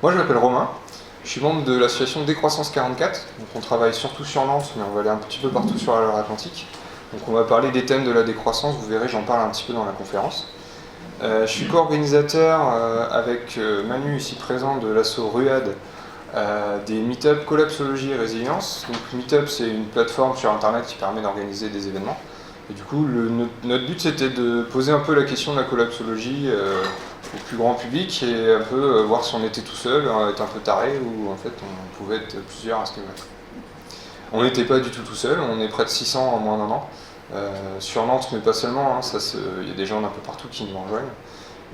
Moi je m'appelle Romain, je suis membre de l'association Décroissance 44, donc on travaille surtout sur Nantes, mais on va aller un petit peu partout sur la Loire-Atlantique. Donc on va parler des thèmes de la décroissance, vous verrez, j'en parle un petit peu dans la conférence. Je suis co-organisateur avec Manu ici présent de l'asso RUAD des Meetup Collapsologie et Résilience. Donc Meetup c'est une plateforme sur internet qui permet d'organiser des événements. Et du coup notre but c'était de poser un peu la question de la collapsologie au plus grand public et un peu voir si on était tout seul, être un peu taré ou en fait on pouvait être plusieurs à ce niveau-là. On n'était pas du tout seul, on est près de 600 en moins d'un an. Sur Nantes, mais pas seulement, il y a des gens d'un peu partout qui nous rejoignent.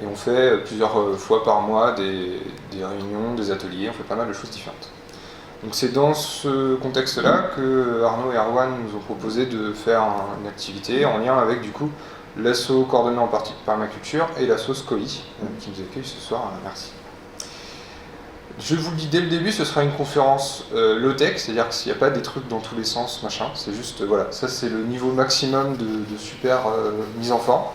Et on fait plusieurs fois par mois des réunions, des ateliers, on fait pas mal de choses différentes. Donc c'est dans ce contexte-là que Arnaud et Erwan nous ont proposé de faire une activité en lien avec du coup l'asso coordonné en partie par Permaculture et l'asso SCOI qui nous accueille ce soir. Merci. Je vous le dis dès le début, ce sera une conférence low-tech, c'est-à-dire qu'il n'y a pas des trucs dans tous les sens, machin, c'est juste, voilà, ça c'est le niveau maximum de super mise en forme.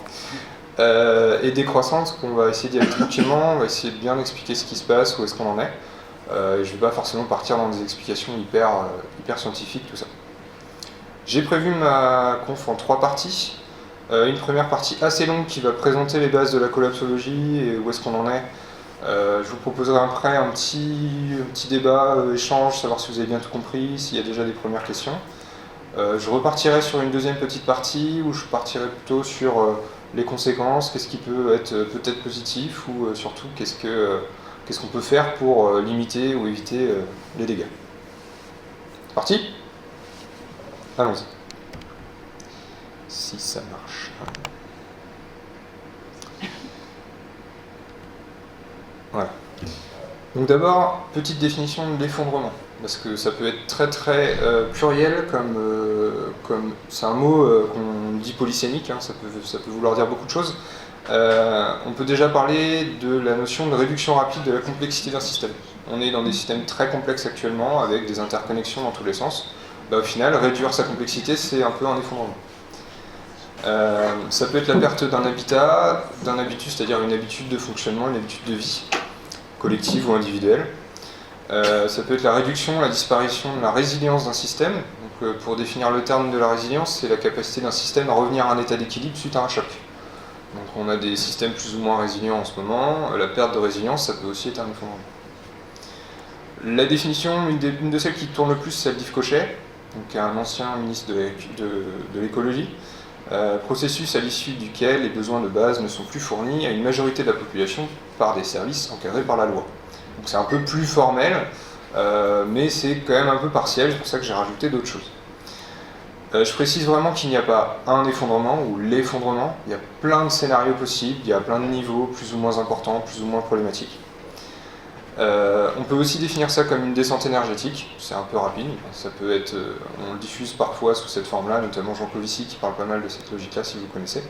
Et décroissance, qu'on va essayer d'y aller tranquillement, on va essayer de bien expliquer ce qui se passe, où est-ce qu'on en est. Je ne vais pas forcément partir dans des explications hyper scientifiques, tout ça. J'ai prévu ma conf en 3 parties. Une première partie assez longue qui va présenter les bases de la collapsologie et où est-ce qu'on en est. Je vous proposerai après un petit débat, échange, savoir si vous avez bien tout compris, s'il y a déjà des premières questions. Je repartirai sur une deuxième petite partie où je partirai plutôt sur les conséquences, qu'est-ce qui peut être peut-être positif ou surtout qu'est-ce qu'on peut faire pour limiter ou éviter les dégâts. C'est parti ? Allons-y. Si ça marche. Voilà. Donc d'abord, petite définition de l'effondrement, parce que ça peut être très pluriel, comme c'est un mot qu'on dit polysémique, ça peut vouloir dire beaucoup de choses. On peut déjà parler de la notion de réduction rapide de la complexité d'un système. On est dans des systèmes très complexes actuellement, avec des interconnexions dans tous les sens. Au final, réduire sa complexité, c'est un peu un effondrement. Ça peut être la perte d'un habitat, d'un habitus, c'est-à-dire une habitude de fonctionnement, une habitude de vie, collective ou individuelle. Ça peut être la réduction, la disparition de la résilience d'un système. Donc, pour définir le terme de la résilience, c'est la capacité d'un système à revenir à un état d'équilibre suite à un choc. Donc on a des systèmes plus ou moins résilients en ce moment. La perte de résilience, ça peut aussi être un effondrement. La définition, une de celles qui tourne le plus, c'est celle d'Yves Cochet, donc un ancien ministre de l'écologie. Processus à l'issue duquel les besoins de base ne sont plus fournis à une majorité de la population par des services encadrés par la loi. Donc c'est un peu plus formel, mais c'est quand même un peu partiel, c'est pour ça que j'ai rajouté d'autres choses. Je précise vraiment qu'il n'y a pas un effondrement ou l'effondrement, il y a plein de scénarios possibles, il y a plein de niveaux plus ou moins importants, plus ou moins problématiques. On peut aussi définir ça comme une descente énergétique, c'est un peu rapide, ça peut être, on le diffuse parfois sous cette forme-là, notamment Jean Covici qui parle pas mal de cette logique-là si vous connaissez.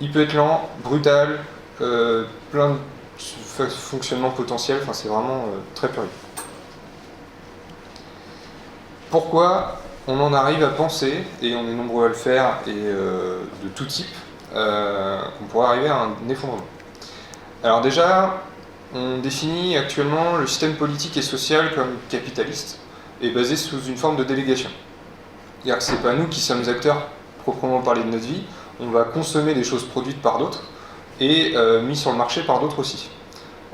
Il peut être lent, brutal, plein de fonctionnements potentiels, c'est vraiment très pur. Pourquoi on en arrive à penser, et on est nombreux à le faire, et de tout type, qu'on pourrait arriver à un effondrement. Alors déjà, on définit actuellement le système politique et social comme capitaliste et basé sous une forme de délégation. C'est-à-dire que ce n'est pas nous qui sommes acteurs proprement parlés de notre vie, on va consommer des choses produites par d'autres et mis sur le marché par d'autres aussi.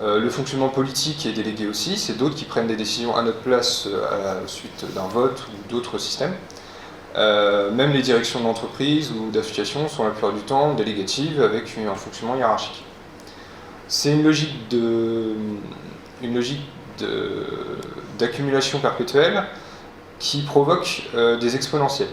Le fonctionnement politique est délégué aussi, c'est d'autres qui prennent des décisions à notre place à la suite d'un vote ou d'autres systèmes. Même les directions d'entreprise ou d'associations sont la plupart du temps délégatives avec un fonctionnement hiérarchique. C'est une logique d'accumulation perpétuelle qui provoque des exponentielles.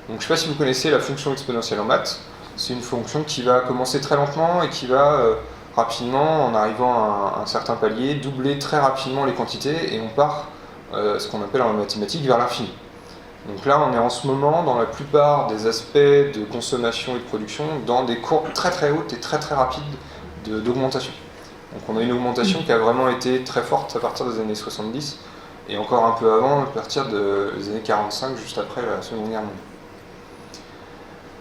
Donc, je ne sais pas si vous connaissez la fonction exponentielle en maths. C'est une fonction qui va commencer très lentement et qui va rapidement, en arrivant à un certain palier, doubler très rapidement les quantités et on part, ce qu'on appelle en mathématiques, vers l'infini. Donc là, on est en ce moment, dans la plupart des aspects de consommation et de production, dans des courbes très hautes et très rapides d'augmentation. Donc on a une augmentation qui a vraiment été très forte à partir des années 70 et encore un peu avant, à partir des années 45, juste après la Seconde Guerre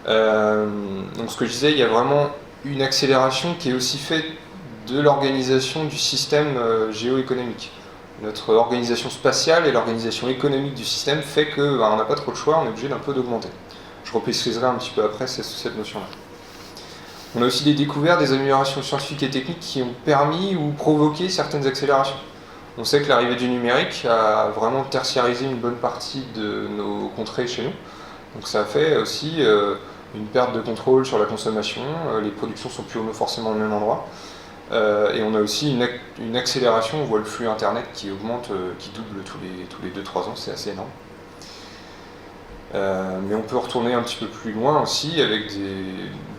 mondiale. Donc ce que je disais, il y a vraiment une accélération qui est aussi faite de l'organisation du système géoéconomique. Notre organisation spatiale et l'organisation économique du système fait qu'on n'a pas trop de choix, on est obligé d'un peu d'augmenter. Je repréciserai un petit peu après cette notion-là. On a aussi des découvertes, des améliorations scientifiques et techniques qui ont permis ou provoqué certaines accélérations. On sait que l'arrivée du numérique a vraiment tertiarisé une bonne partie de nos contrées chez nous. Donc ça a fait aussi une perte de contrôle sur la consommation, les productions sont plus forcément au même endroit. Et on a aussi une accélération, on voit le flux internet qui augmente, qui double tous les 2-3 ans, c'est assez énorme. Mais on peut retourner un petit peu plus loin aussi avec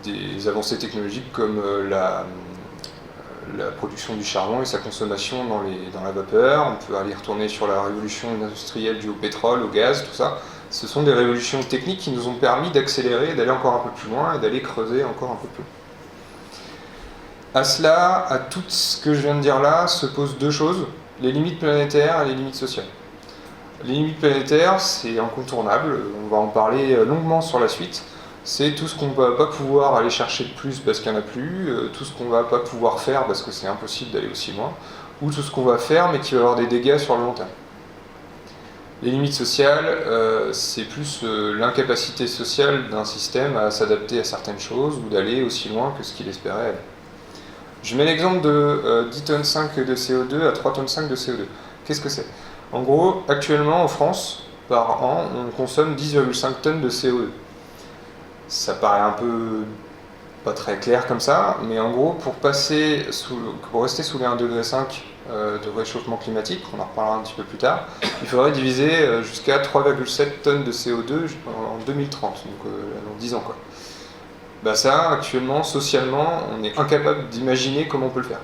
des avancées technologiques comme la production du charbon et sa consommation dans la vapeur. On peut aller retourner sur la révolution industrielle due au pétrole, au gaz, tout ça. Ce sont des révolutions techniques qui nous ont permis d'accélérer, d'aller encore un peu plus loin et d'aller creuser encore un peu plus. À cela, à tout ce que je viens de dire là, se posent deux choses, les limites planétaires et les limites sociales. Les limites planétaires, c'est incontournable, on va en parler longuement sur la suite. C'est tout ce qu'on ne va pas pouvoir aller chercher de plus parce qu'il n'y en a plus, tout ce qu'on ne va pas pouvoir faire parce que c'est impossible d'aller aussi loin, ou tout ce qu'on va faire mais qui va avoir des dégâts sur le long terme. Les limites sociales, c'est plus l'incapacité sociale d'un système à s'adapter à certaines choses ou d'aller aussi loin que ce qu'il espérait aller. Je mets l'exemple de 10 tonnes 5 de CO2 à 3 tonnes 5 de CO2. Qu'est-ce que c'est? En gros, actuellement en France, par an, on consomme 10,5 tonnes de CO2. Ça paraît un peu pas très clair comme ça, mais en gros, pour rester sous les 1,5 degré de réchauffement climatique, on en reparlera un petit peu plus tard, il faudrait diviser jusqu'à 3,7 tonnes de CO2 en 2030, donc dans 10 ans quoi. Bah ça, actuellement, socialement, on est incapable d'imaginer comment on peut le faire.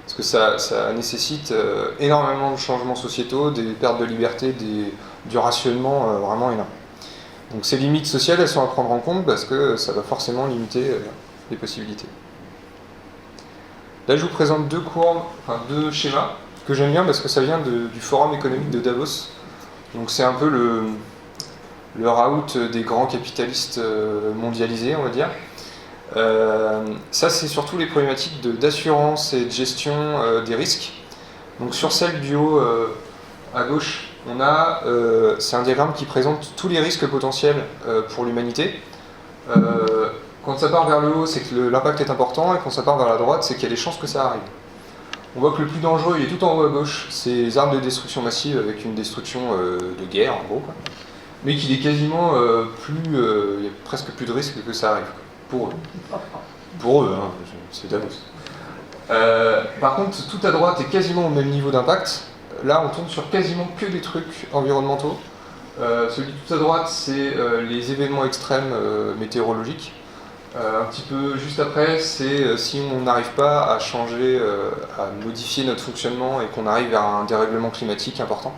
Parce que ça nécessite énormément de changements sociétaux, des pertes de liberté, du rationnement vraiment énorme. Donc ces limites sociales, elles sont à prendre en compte parce que ça va forcément limiter les possibilités. Là, je vous présente deux schémas que j'aime bien parce que ça vient du Forum économique de Davos. Donc c'est un peu le raout des grands capitalistes mondialisés, on va dire. Ça, c'est surtout les problématiques d'assurance et de gestion des risques. Donc sur celle du haut à gauche, on a, c'est un diagramme qui présente tous les risques potentiels pour l'humanité. Quand ça part vers le haut, c'est que l'impact est important, et quand ça part vers la droite, c'est qu'il y a des chances que ça arrive. On voit que le plus dangereux, il est tout en haut à gauche, c'est les armes de destruction massive avec une destruction de guerre, en gros, quoi. Mais qu'il est quasiment il y a presque plus de risques que ça arrive, quoi. Pour eux. Pour eux, hein, c'est Davos. Par contre, tout à droite est quasiment au même niveau d'impact. Là, on tombe sur quasiment que des trucs environnementaux. Celui tout à droite, c'est les événements extrêmes météorologiques. Un petit peu juste après, c'est si on n'arrive pas à changer, à modifier notre fonctionnement et qu'on arrive vers un dérèglement climatique important.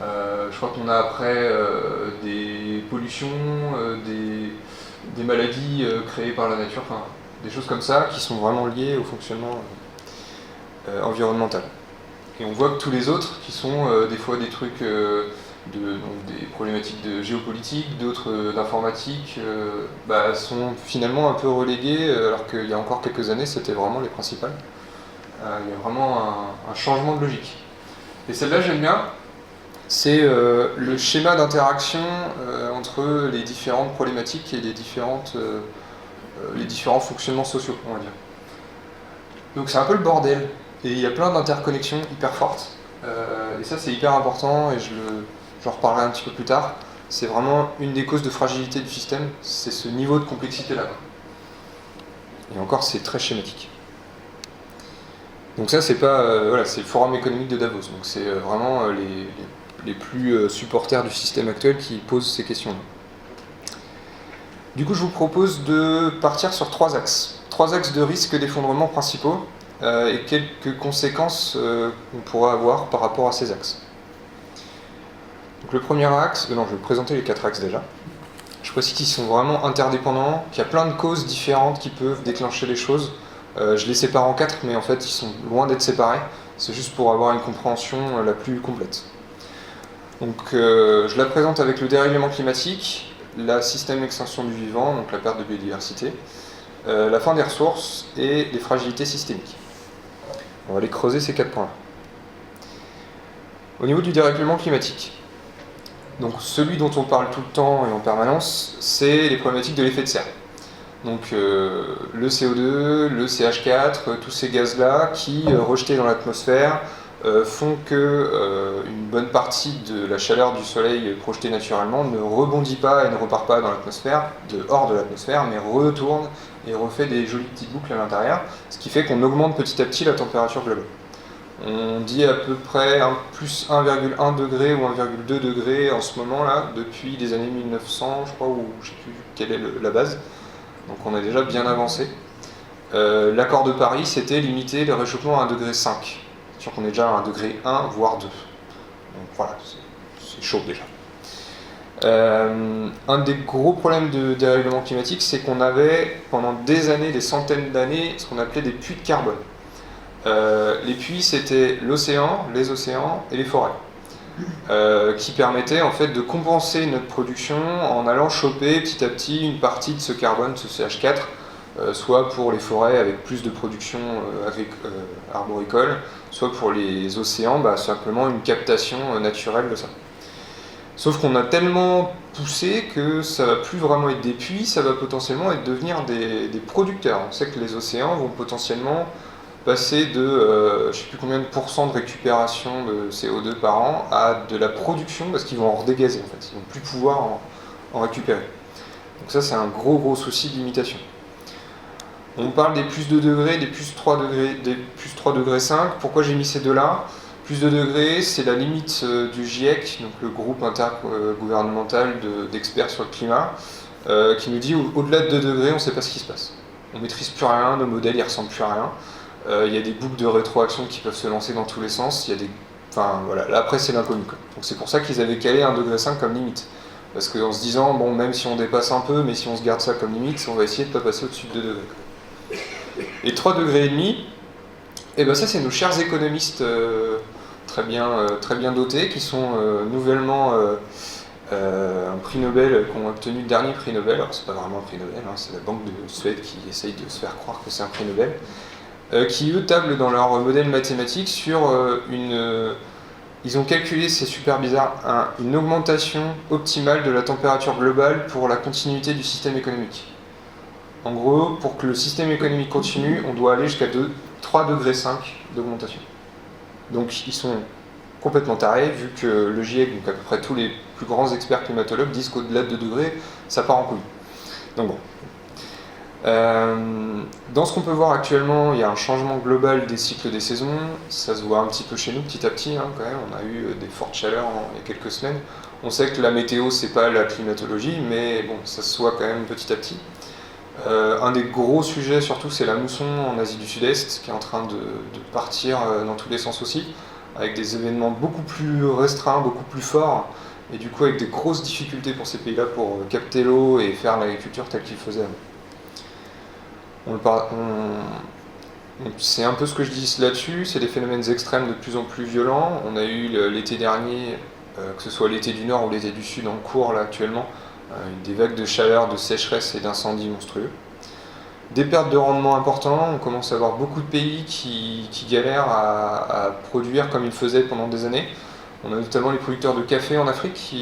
Je crois qu'on a après des pollutions, des maladies créées par la nature, enfin, des choses comme ça qui sont vraiment liées au fonctionnement environnemental. Et on voit que tous les autres, qui sont des fois des trucs, donc des problématiques de géopolitique, d'autres d'informatique, sont finalement un peu relégués, alors qu'il y a encore quelques années, c'était vraiment les principales. Il y a vraiment un changement de logique. Et celle-là, j'aime bien. C'est le schéma d'interaction entre les différentes problématiques et les différents fonctionnements sociaux, on va dire. Donc c'est un peu le bordel, et il y a plein d'interconnexions hyper fortes, et ça c'est hyper important, et j'en reparlerai un petit peu plus tard. C'est vraiment une des causes de fragilité du système, c'est ce niveau de complexité-là. Et encore, c'est très schématique. Donc ça, c'est pas... voilà, c'est le Forum économique de Davos, donc c'est vraiment les plus supporters du système actuel qui posent ces questions-là. Du coup, je vous propose de partir sur trois axes de risque d'effondrement principaux et quelques conséquences qu'on pourra avoir par rapport à ces axes. Donc le premier axe, je vais vous présenter les quatre axes déjà. Je précise qu'ils sont vraiment interdépendants, qu'il y a plein de causes différentes qui peuvent déclencher les choses. Je les sépare en quatre, mais en fait, ils sont loin d'être séparés. C'est juste pour avoir une compréhension la plus complète. Donc je la présente avec le dérèglement climatique, le système d'extinction du vivant, donc la perte de biodiversité, la fin des ressources et les fragilités systémiques. On va aller creuser ces 4 points-là. Au niveau du dérèglement climatique, donc celui dont on parle tout le temps et en permanence, c'est les problématiques de l'effet de serre. Donc le CO2, le CH4, tous ces gaz-là qui, rejetés dans l'atmosphère, font que une bonne partie de la chaleur du soleil projetée naturellement ne rebondit pas et ne repart pas dans l'atmosphère, hors de l'atmosphère, mais retourne et refait des jolies petites boucles à l'intérieur, ce qui fait qu'on augmente petit à petit la température globale. On dit à peu près plus 1,1 degré ou 1,2 degré en ce moment là, depuis les années 1900, je crois, ou je ne sais plus quelle est la base. Donc on est déjà bien avancé. L'accord de Paris, c'était limiter le réchauffement à 1,5 degré. C'est sûr qu'on est déjà à 1,1 degré, voire 2. Donc voilà, c'est chaud déjà. Un des gros problèmes de dérèglement climatique, c'est qu'on avait pendant des années, des centaines d'années, ce qu'on appelait des puits de carbone. Les puits, c'était l'océan, les océans et les forêts, qui permettaient en fait de compenser notre production en allant choper petit à petit une partie de ce carbone, ce CH4, soit pour les forêts avec plus de production arboricole, soit pour les océans, simplement une captation naturelle de ça. Sauf qu'on a tellement poussé que ça va plus vraiment être des puits, ça va potentiellement devenir des producteurs. On sait que les océans vont potentiellement passer de je ne sais plus combien de pourcents de récupération de CO2 par an à de la production, parce qu'ils vont en redégazer en fait, ils vont plus pouvoir en récupérer. Donc ça c'est un gros souci de limitation. On parle des plus 2 degrés, des plus 3 degrés, des plus 3 degrés 5. Pourquoi j'ai mis ces deux-là? Plus 2 degrés, c'est la limite du GIEC, donc le groupe intergouvernemental d'experts sur le climat, qui nous dit au-delà de 2 degrés, on ne sait pas ce qui se passe. On ne maîtrise plus rien, nos modèles ne ressemblent plus à rien. Il y a des boucles de rétroaction qui peuvent se lancer dans tous les sens. Voilà. Là, après, c'est l'inconnu. Donc c'est pour ça qu'ils avaient calé 1,5 degré comme limite. Parce qu'en se disant, bon, même si on dépasse un peu, mais si on se garde ça comme limite, on va essayer de ne pas passer au-dessus de 2 degrés. Et 3,5 degrés, ça, c'est nos chers économistes très bien dotés, qui sont nouvellement un prix Nobel, qui ont obtenu le dernier prix Nobel. Alors, c'est pas vraiment un prix Nobel, c'est la Banque de Suède qui essaye de se faire croire que c'est un prix Nobel. Qui eux tablent dans leur modèle mathématique sur ils ont calculé, c'est super bizarre, une augmentation optimale de la température globale pour la continuité du système économique. En gros, pour que le système économique continue, on doit aller jusqu'à 3,5 degrés d'augmentation. Donc ils sont complètement tarés, vu que le GIEC, donc à peu près tous les plus grands experts climatologues, disent qu'au-delà de 2 degrés, ça part en couille. Donc bon. Dans ce qu'on peut voir actuellement, il y a un changement global des cycles des saisons. Ça se voit un petit peu chez nous petit à petit, quand même. On a eu des fortes chaleurs il y a quelques semaines. On sait que la météo, c'est pas la climatologie, mais bon, ça se voit quand même petit à petit. Un des gros sujets surtout, c'est la mousson en Asie du Sud-Est, qui est en train de partir dans tous les sens aussi, avec des événements beaucoup plus restreints, beaucoup plus forts, et du coup avec des grosses difficultés pour ces pays-là pour capter l'eau et faire l'agriculture telle qu'ils faisaient avant. C'est un peu ce que je dis là-dessus, c'est des phénomènes extrêmes de plus en plus violents. On a eu l'été dernier, que ce soit l'été du Nord ou l'été du Sud en cours là actuellement, des vagues de chaleur, de sécheresse et d'incendies monstrueux. Des pertes de rendement importantes, on commence à avoir beaucoup de pays qui galèrent à produire comme ils faisaient pendant des années. On a notamment les producteurs de café en Afrique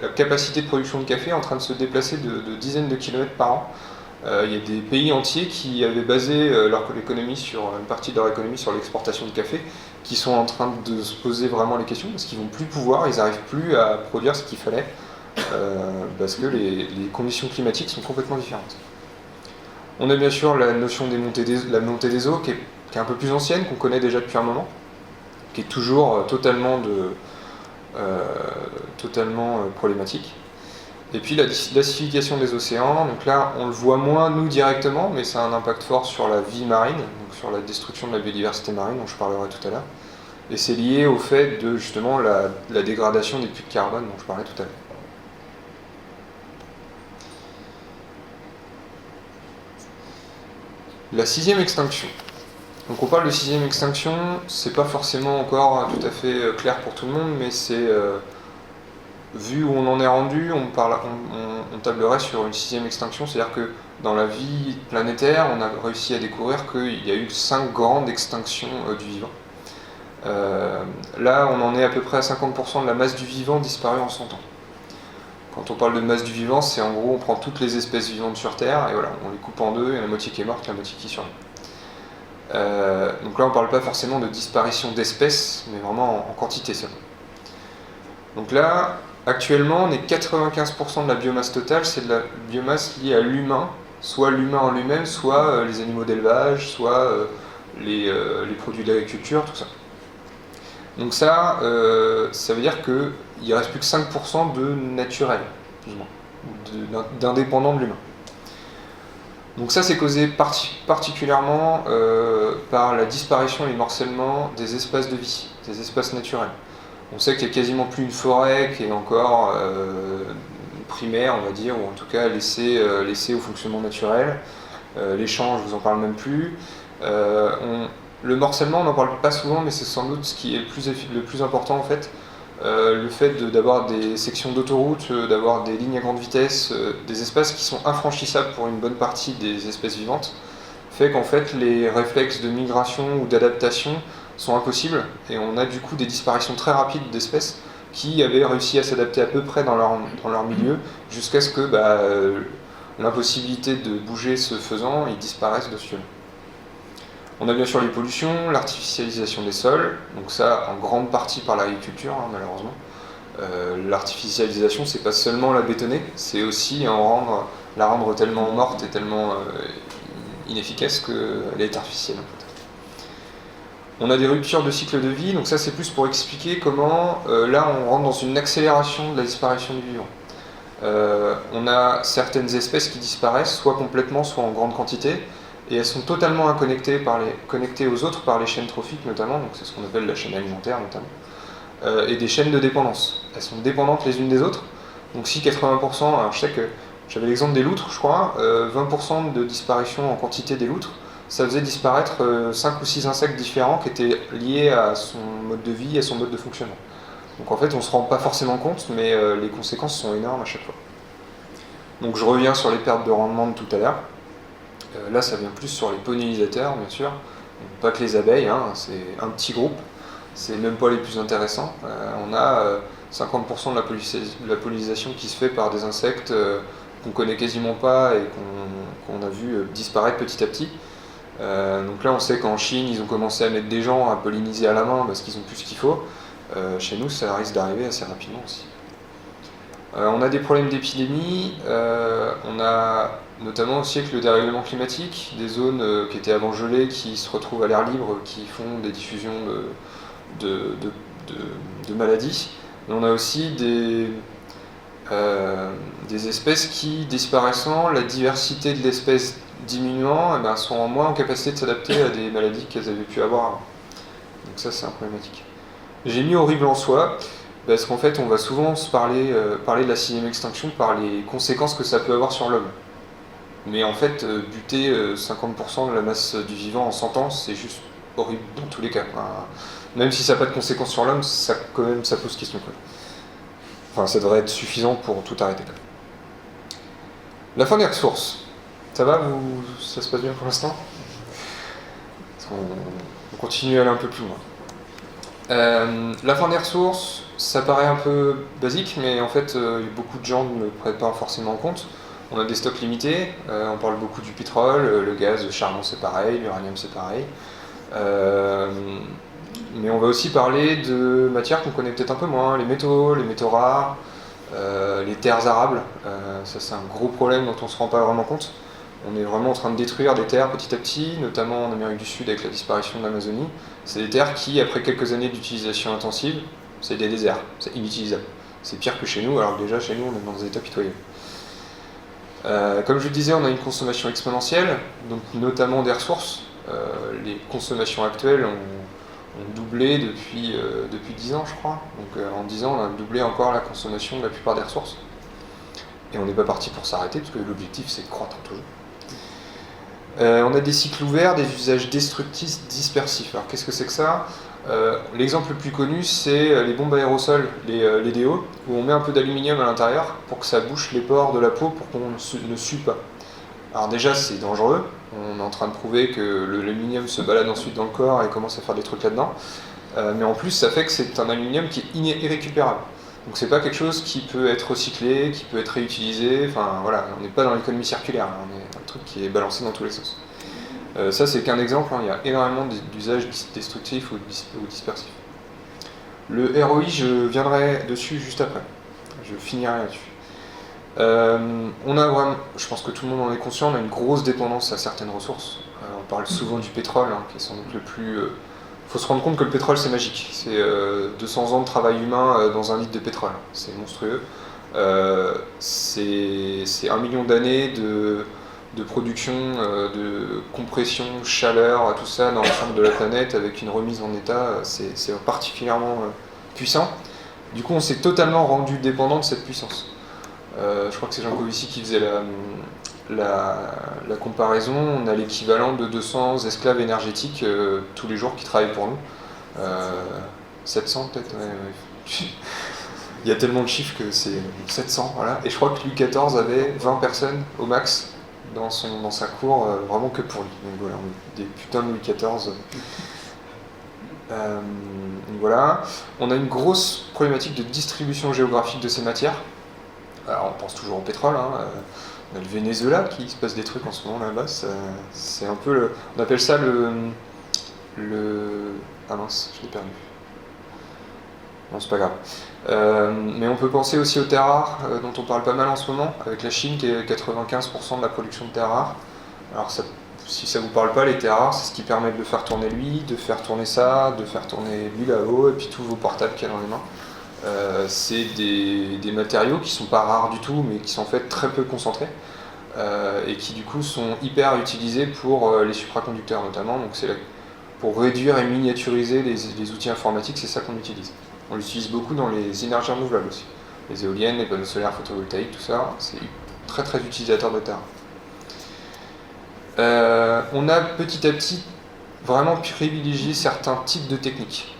la capacité de production de café est en train de se déplacer de dizaines de kilomètres par an. Il y a des pays entiers qui avaient basé une partie de leur économie sur l'exportation de café, qui sont en train de se poser vraiment les questions, parce qu'ils ne vont plus pouvoir, ils n'arrivent plus à produire ce qu'il fallait, parce que les conditions climatiques sont complètement différentes. On a bien sûr la notion de la montée des eaux, qui est un peu plus ancienne, qu'on connaît déjà depuis un moment, qui est toujours totalement problématique. Et puis l'acidification des océans, donc là on le voit moins nous directement, mais ça a un impact fort sur la vie marine, donc sur la destruction de la biodiversité marine dont je parlerai tout à l'heure. Et c'est lié au fait de justement la dégradation des puits de carbone dont je parlais tout à l'heure. La 6e extinction. Donc on parle de 6e extinction, c'est pas forcément encore tout à fait clair pour tout le monde, mais c'est vu où on en est rendu, on tablerait sur une 6e extinction, c'est-à-dire que dans la vie planétaire, on a réussi à découvrir qu'il y a eu 5 grandes extinctions du vivant. Là, on en est à peu près à 50% de la masse du vivant disparue en 100 ans. Quand on parle de masse du vivant, c'est en gros, on prend toutes les espèces vivantes sur Terre, et voilà, on les coupe en deux, il y a la moitié qui est morte, la moitié qui survit. Donc là, on ne parle pas forcément de disparition d'espèces, mais vraiment en quantité seulement. Donc là, actuellement, on est 95% de la biomasse totale, c'est de la biomasse liée à l'humain, soit l'humain en lui-même, soit les animaux d'élevage, soit les produits d'agriculture, tout ça. Donc ça veut dire qu'il ne reste plus que 5% de naturel, plus ou moins, d'indépendant de l'humain. Donc ça, c'est causé particulièrement par la disparition et le morcellement des espaces de vie, des espaces naturels. On sait qu'il n'y a quasiment plus une forêt qui est encore primaire, on va dire, ou en tout cas laissée au fonctionnement naturel. Les champs, je ne vous en parle même plus. Le morcellement, on n'en parle pas souvent, mais c'est sans doute ce qui est le plus important en fait. Le fait d'avoir des sections d'autoroute, d'avoir des lignes à grande vitesse, des espaces qui sont infranchissables pour une bonne partie des espèces vivantes, fait qu'en fait les réflexes de migration ou d'adaptation sont impossibles, et on a du coup des disparitions très rapides d'espèces qui avaient réussi à s'adapter à peu près dans leur milieu, jusqu'à ce que l'impossibilité de bouger se faisant, ils disparaissent de ce lieu. On a bien sûr les pollutions, l'artificialisation des sols, donc ça en grande partie par l'agriculture, malheureusement. L'artificialisation, c'est pas seulement la bétonner, c'est aussi la rendre tellement morte et tellement inefficace qu'elle est artificielle. En fait. On a des ruptures de cycle de vie, donc ça c'est plus pour expliquer comment là on rentre dans une accélération de la disparition du vivant. On a certaines espèces qui disparaissent, soit complètement, soit en grande quantité, et elles sont totalement connectées aux autres par les chaînes trophiques notamment, donc c'est ce qu'on appelle la chaîne alimentaire notamment, et des chaînes de dépendance. Elles sont dépendantes les unes des autres, donc si 80%, alors je sais que j'avais l'exemple des loutres je crois, 20% de disparition en quantité des loutres, ça faisait disparaître 5 ou 6 insectes différents qui étaient liés à son mode de vie, à son mode de fonctionnement. Donc en fait on ne se rend pas forcément compte, mais les conséquences sont énormes à chaque fois. Donc je reviens sur les pertes de rendement de tout à l'heure. Là, ça vient plus sur les pollinisateurs, bien sûr. Donc, pas que les abeilles, c'est un petit groupe. C'est même pas les plus intéressants. On a 50% de la pollinisation qui se fait par des insectes qu'on connaît quasiment pas et qu'on a vu disparaître petit à petit. Donc là, on sait qu'en Chine, ils ont commencé à mettre des gens à polliniser à la main parce qu'ils ont plus ce qu'il faut. Chez nous, ça risque d'arriver assez rapidement aussi. On a des problèmes d'épidémie, on a notamment aussi avec le dérèglement climatique, des zones qui étaient avant gelées qui se retrouvent à l'air libre, qui font des diffusions de maladies. Et on a aussi des espèces qui, disparaissant, la diversité de l'espèce diminuant, sont moins en capacité de s'adapter à des maladies qu'elles avaient pu avoir avant. Donc ça, c'est un problématique. J'ai mis horrible en soi, parce qu'en fait, on va souvent se parler de la 6ème extinction par les conséquences que ça peut avoir sur l'homme. Mais en fait, buter 50% de la masse du vivant en 100 ans, c'est juste horrible dans tous les cas. Même si ça n'a pas de conséquences sur l'homme, ça pose question. Enfin, ça devrait être suffisant pour tout arrêter. La fin des ressources. Ça va, ça se passe bien pour l'instant ? On continue à aller un peu plus loin. La fin des ressources, ça paraît un peu basique, mais en fait, beaucoup de gens ne le prennent pas forcément en compte. On a des stocks limités, on parle beaucoup du pétrole, le gaz, le charbon c'est pareil, l'uranium c'est pareil. Mais on va aussi parler de matières qu'on connaît peut-être un peu moins, les métaux rares, les terres arables. Ça c'est un gros problème dont on ne se rend pas vraiment compte. On est vraiment en train de détruire des terres petit à petit, notamment en Amérique du Sud avec la disparition de l'Amazonie. C'est des terres qui, après quelques années d'utilisation intensive, c'est des déserts, c'est inutilisable. C'est pire que chez nous, alors que déjà chez nous on est dans des états pitoyables. Comme je le disais, on a une consommation exponentielle, donc notamment des ressources. Les consommations actuelles ont doublé depuis 10 ans, je crois. Donc en 10 ans, on a doublé encore la consommation de la plupart des ressources. Et on n'est pas parti pour s'arrêter, parce que l'objectif c'est de croître toujours. On a des cycles ouverts, des usages destructifs dispersifs. Alors qu'est-ce que c'est que ça ? L'exemple le plus connu, c'est les bombes aérosols, les DO, où on met un peu d'aluminium à l'intérieur pour que ça bouche les pores de la peau pour qu'on ne sue pas. Alors déjà, c'est dangereux. On est en train de prouver que l'aluminium se balade ensuite dans le corps et commence à faire des trucs là-dedans. Mais en plus, ça fait que c'est un aluminium qui est irrécupérable. Donc c'est pas quelque chose qui peut être recyclé, qui peut être réutilisé. Enfin voilà, on n'est pas dans l'économie circulaire. On est un truc qui est balancé dans tous les sens. Ça, c'est qu'un exemple. Il y a énormément d'usages destructifs ou dispersifs. Le ROI, je viendrai dessus juste après. Je finirai là-dessus. On a vraiment, je pense que tout le monde en est conscient, on a une grosse dépendance à certaines ressources. On parle souvent du pétrole, qui est sans doute le plus. Il faut se rendre compte que le pétrole c'est magique. C'est 200 ans de travail humain dans un litre de pétrole. C'est monstrueux. C'est 1 million d'années de production, de compression, chaleur, tout ça dans l'ensemble de la planète avec une remise en état. C'est particulièrement puissant. Du coup, on s'est totalement rendu dépendant de cette puissance. Je crois que c'est Jean Covici qui faisait la comparaison. On a l'équivalent de 200 esclaves énergétiques tous les jours qui travaillent pour nous. 700 peut-être, ouais. Il y a tellement de chiffres que c'est 700, voilà. Et je crois que Louis XIV avait 20 personnes au max dans sa cour, vraiment que pour lui. Donc voilà, des putains de Louis XIV. Donc voilà. On a une grosse problématique de distribution géographique de ces matières. Alors on pense toujours au pétrole, on a le Venezuela qui se passe des trucs en ce moment là-bas, c'est un peu on appelle ça ah mince, je l'ai perdu. Non, c'est pas grave. Mais on peut penser aussi aux terres rares, dont on parle pas mal en ce moment, avec la Chine qui est 95% de la production de terres rares. Alors si ça vous parle pas, les terres rares, c'est ce qui permet de faire tourner l'huile, de faire tourner ça, de faire tourner l'huile à eau, et puis tous vos portables qu'il y a dans les mains. C'est des matériaux qui sont pas rares du tout, mais qui sont en fait très peu concentrés et qui du coup sont hyper utilisés pour les supraconducteurs notamment. Donc c'est pour réduire et miniaturiser les outils informatiques, c'est ça qu'on utilise. On l'utilise beaucoup dans les énergies renouvelables aussi. Les éoliennes, les panneaux solaires photovoltaïques, tout ça, c'est très très utilisateur de terre. On a petit à petit vraiment privilégié certains types de techniques.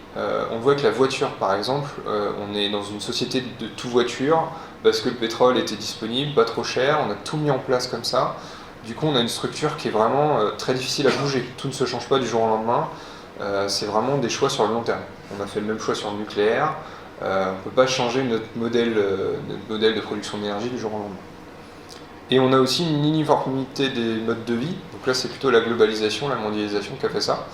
On voit que la voiture, par exemple, on est dans une société de tout voiture, parce que le pétrole était disponible, pas trop cher, on a tout mis en place comme ça. Du coup, on a une structure qui est vraiment très difficile à bouger. Tout ne se change pas du jour au lendemain. C'est vraiment des choix sur le long terme. On a fait le même choix sur le nucléaire. On ne peut pas changer notre modèle de production d'énergie du jour au lendemain. Et on a aussi une uniformité des modes de vie. Donc là, c'est plutôt la globalisation, la mondialisation qui a fait ça.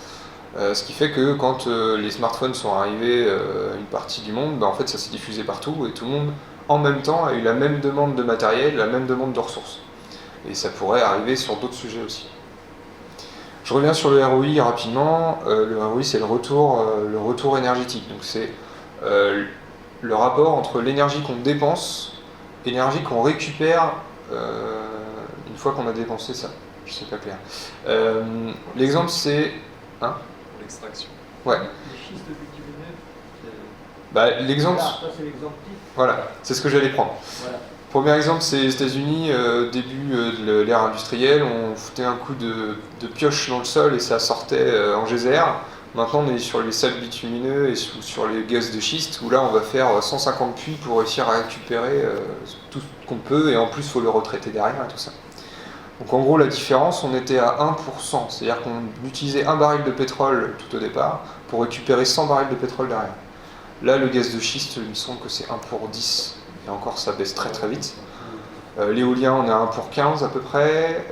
Ce qui fait que quand les smartphones sont arrivés à une partie du monde, en fait ça s'est diffusé partout et tout le monde en même temps a eu la même demande de matériel, la même demande de ressources. Et ça pourrait arriver sur d'autres sujets aussi. Je reviens sur le ROI rapidement. Le ROI c'est le retour énergétique. Donc c'est le rapport entre l'énergie qu'on dépense et l'énergie qu'on récupère une fois qu'on a dépensé ça. Je sais pas clair. L'exemple c'est... L'extraction. Ouais. Les schistes de bitumineux, L'exemple. ça c'est l'exemple type. Voilà, c'est ce que j'allais prendre. Voilà. Premier exemple, c'est les États-Unis, début de l'ère industrielle, on foutait un coup de pioche dans le sol et ça sortait en geyser. Maintenant, on est sur les sables bitumineux et sur les gaz de schiste, où là, on va faire 150 puits pour réussir à récupérer tout ce qu'on peut, et en plus, il faut le retraiter derrière et tout ça. Donc en gros, la différence, on était à 1%, c'est-à-dire qu'on utilisait un baril de pétrole tout au départ pour récupérer 100 barils de pétrole derrière. Là, le gaz de schiste, il me semble que c'est 1 pour 10, et encore ça baisse très très vite. L'éolien, on est à 1 pour 15 à peu près,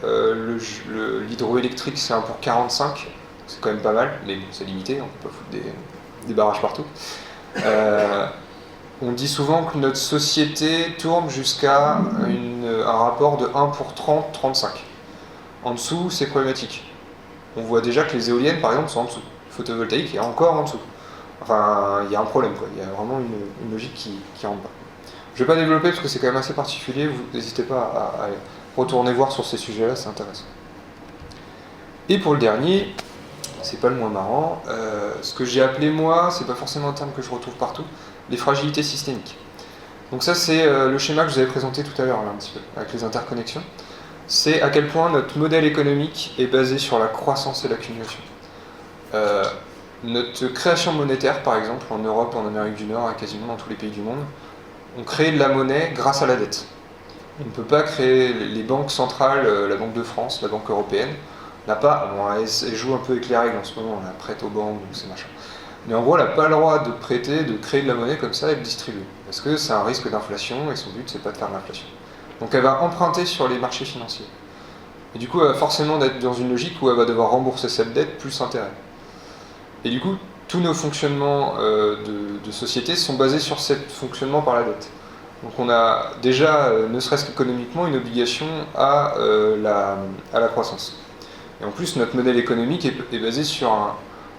l'hydroélectrique c'est 1 pour 45, c'est quand même pas mal, mais bon, c'est limité, on peut pas foutre des barrages partout. On dit souvent que notre société tourne jusqu'à un rapport de 1 pour 30, 35. En dessous, c'est problématique. On voit déjà que les éoliennes, par exemple, sont en dessous. Le photovoltaïque est encore en dessous. Enfin, il y a un problème, quoi. Il y a vraiment une logique qui rentre pas. Je ne vais pas développer parce que c'est quand même assez particulier. Vous n'hésitez pas à retourner voir sur ces sujets-là, c'est intéressant. Et pour le dernier, c'est pas le moins marrant, ce que j'ai appelé moi, c'est pas forcément un terme que je retrouve partout, les fragilités systémiques. Donc ça c'est le schéma que je vous avais présenté tout à l'heure, là, un petit peu, avec les interconnexions. C'est à quel point notre modèle économique est basé sur la croissance et l'accumulation. Notre création monétaire, par exemple, en Europe, en Amérique du Nord et quasiment dans tous les pays du monde, on crée de la monnaie grâce à la dette. On ne peut pas créer les banques centrales, la Banque de France, la Banque européenne, n'a pas, bon, elle joue un peu avec les règles en ce moment, elle prête aux banques, donc c'est machin. Mais en gros, elle n'a pas le droit de prêter, de créer de la monnaie comme ça et de distribuer. Parce que c'est un risque d'inflation et son but, c'est pas de faire de l'inflation. Donc elle va emprunter sur les marchés financiers. Et du coup, elle va forcément être dans une logique où elle va devoir rembourser cette dette plus intérêt. Et du coup, tous nos fonctionnements de société sont basés sur ce fonctionnement par la dette. Donc on a déjà, ne serait-ce qu'économiquement, une obligation à la croissance. Et en plus, notre modèle économique est basé sur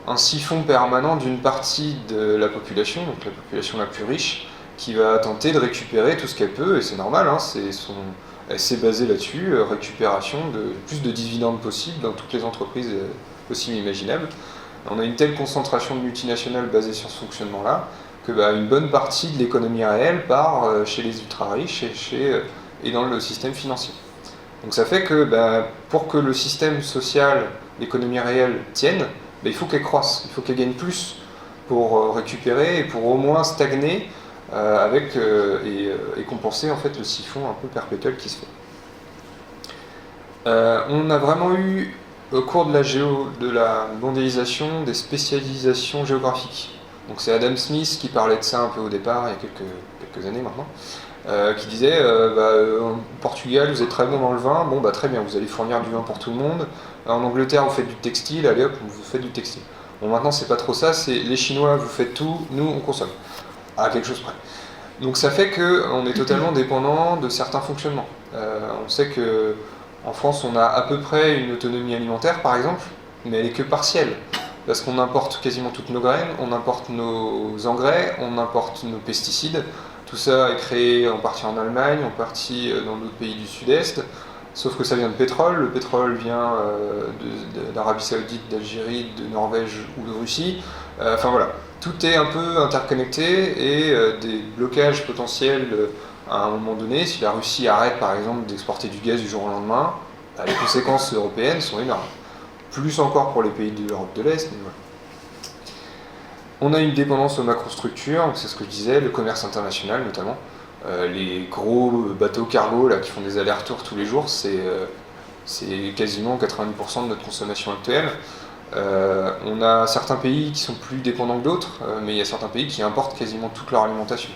un siphon permanent d'une partie de la population, donc la population la plus riche, qui va tenter de récupérer tout ce qu'elle peut, et c'est normal, hein, elle s'est basée là-dessus, récupération de plus de dividendes possibles dans toutes les entreprises possibles et imaginables. On a une telle concentration de multinationales basée sur ce fonctionnement-là, que une bonne partie de l'économie réelle part chez les ultra-riches et dans le système financier. Donc ça fait que pour que le système social, l'économie réelle tienne, il faut qu'elle croisse, il faut qu'elle gagne plus pour récupérer et pour au moins stagner et compenser en fait le siphon un peu perpétuel qui se fait. On a vraiment eu au cours de la mondialisation des spécialisations géographiques. Donc c'est Adam Smith qui parlait de ça un peu au départ, il y a quelques années maintenant, qui disait en Portugal vous êtes très bon dans le vin, bon très bien, vous allez fournir du vin pour tout le monde. En Angleterre vous faites du textile, allez hop, vous faites du textile. Bon maintenant c'est pas trop ça, c'est les Chinois vous faites tout, nous on consomme. À quelque chose près. Donc ça fait qu'on est totalement dépendant de certains fonctionnements. On sait que en France on a à peu près une autonomie alimentaire par exemple, mais elle est que partielle. Parce qu'on importe quasiment toutes nos graines, on importe nos engrais, on importe nos pesticides. Tout ça est créé en partie en Allemagne, en partie dans d'autres pays du Sud-Est. Sauf que ça vient de pétrole. Le pétrole vient d'Arabie Saoudite, d'Algérie, de Norvège ou de Russie. Enfin voilà, tout est un peu interconnecté et des blocages potentiels à un moment donné. Si la Russie arrête par exemple d'exporter du gaz du jour au lendemain, les conséquences européennes sont énormes. Plus encore pour les pays de l'Europe de l'Est, mais voilà. On a une dépendance aux macrostructures, c'est ce que je disais, le commerce international notamment. Les gros bateaux cargo là, qui font des allers-retours tous les jours, c'est quasiment 90% de notre consommation actuelle. On a certains pays qui sont plus dépendants que d'autres, mais il y a certains pays qui importent quasiment toute leur alimentation.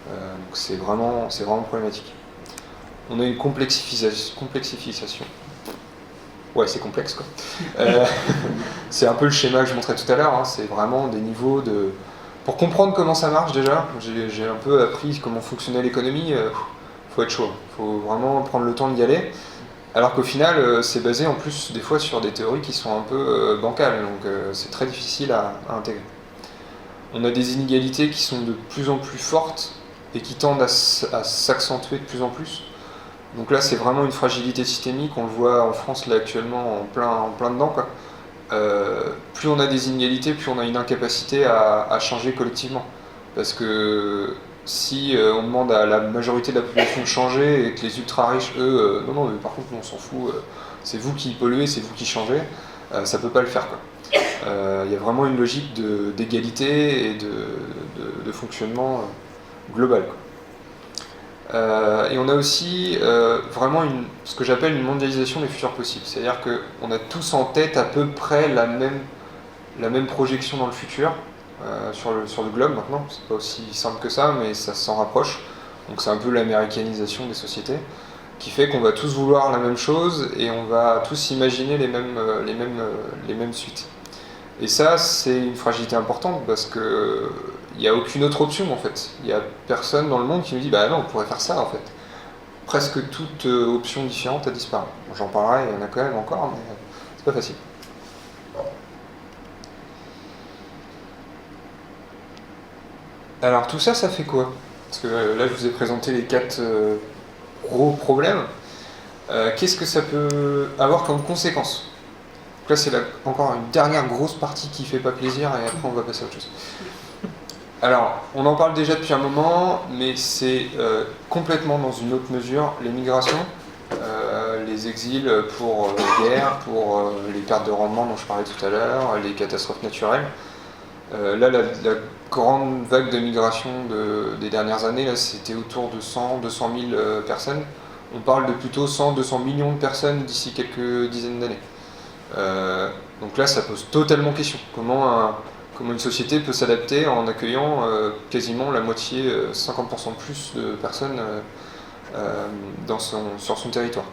Donc c'est vraiment problématique. On a une complexification. Ouais, c'est complexe quoi. C'est un peu le schéma que je montrais tout à l'heure, hein. C'est vraiment des niveaux de... Pour comprendre comment ça marche déjà, j'ai un peu appris comment fonctionnait l'économie, faut être chaud, faut vraiment prendre le temps d'y aller. Alors qu'au final, c'est basé en plus des fois sur des théories qui sont un peu bancales, donc c'est très difficile à intégrer. On a des inégalités qui sont de plus en plus fortes et qui tendent à s'accentuer de plus en plus. Donc là, c'est vraiment une fragilité systémique, on le voit en France là actuellement en plein dedans, quoi. Plus on a des inégalités, plus on a une incapacité à changer collectivement. Parce que si on demande à la majorité de la population de changer et que les ultra-riches, eux, non, mais par contre, nous, on s'en fout, c'est vous qui polluez, c'est vous qui changez, ça peut pas le faire, quoi. Y a vraiment une logique d'égalité et de fonctionnement global, quoi. Et on a aussi vraiment ce que j'appelle une mondialisation des futurs possibles. C'est-à-dire qu'on a tous en tête à peu près la même projection dans le futur sur le globe maintenant. C'est pas aussi simple que ça, mais ça s'en rapproche. Donc c'est un peu l'américanisation des sociétés qui fait qu'on va tous vouloir la même chose et on va tous imaginer les mêmes suites. Et ça, c'est une fragilité importante parce que il n'y a aucune autre option en fait. Il n'y a personne dans le monde qui nous dit bah non, on pourrait faire ça en fait. Presque toute option différente a disparu. Bon, j'en parlerai, il y en a quand même encore, mais c'est pas facile. Alors tout ça, ça fait quoi? Parce que là, je vous ai présenté les 4 gros problèmes. Qu'est-ce que ça peut avoir comme conséquence? Donc là, c'est encore une dernière grosse partie qui fait pas plaisir et après on va passer à autre chose. Alors, on en parle déjà depuis un moment, mais c'est complètement dans une autre mesure les migrations, les exils pour les guerres, pour les pertes de rendement dont je parlais tout à l'heure, les catastrophes naturelles. Là, la grande vague de migration des dernières années, là, c'était autour de 100-200 000 personnes. On parle de plutôt 100-200 millions de personnes d'ici quelques dizaines d'années. Donc là, ça pose totalement question. Comment une société peut s'adapter en accueillant quasiment la moitié, 50% de plus de personnes sur son territoire.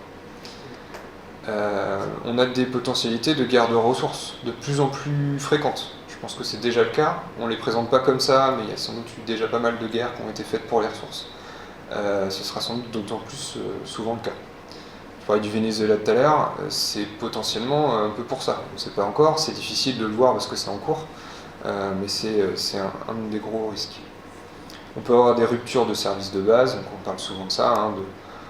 On a des potentialités de guerre de ressources de plus en plus fréquentes. Je pense que c'est déjà le cas. On ne les présente pas comme ça, mais il y a sans doute eu déjà pas mal de guerres qui ont été faites pour les ressources. Ce sera sans doute d'autant plus souvent le cas. Je parlais du Venezuela tout à l'heure, c'est potentiellement un peu pour ça. On ne sait pas encore, c'est difficile de le voir parce que c'est en cours, mais c'est un des gros risques. On peut avoir des ruptures de services de base, donc on parle souvent de ça,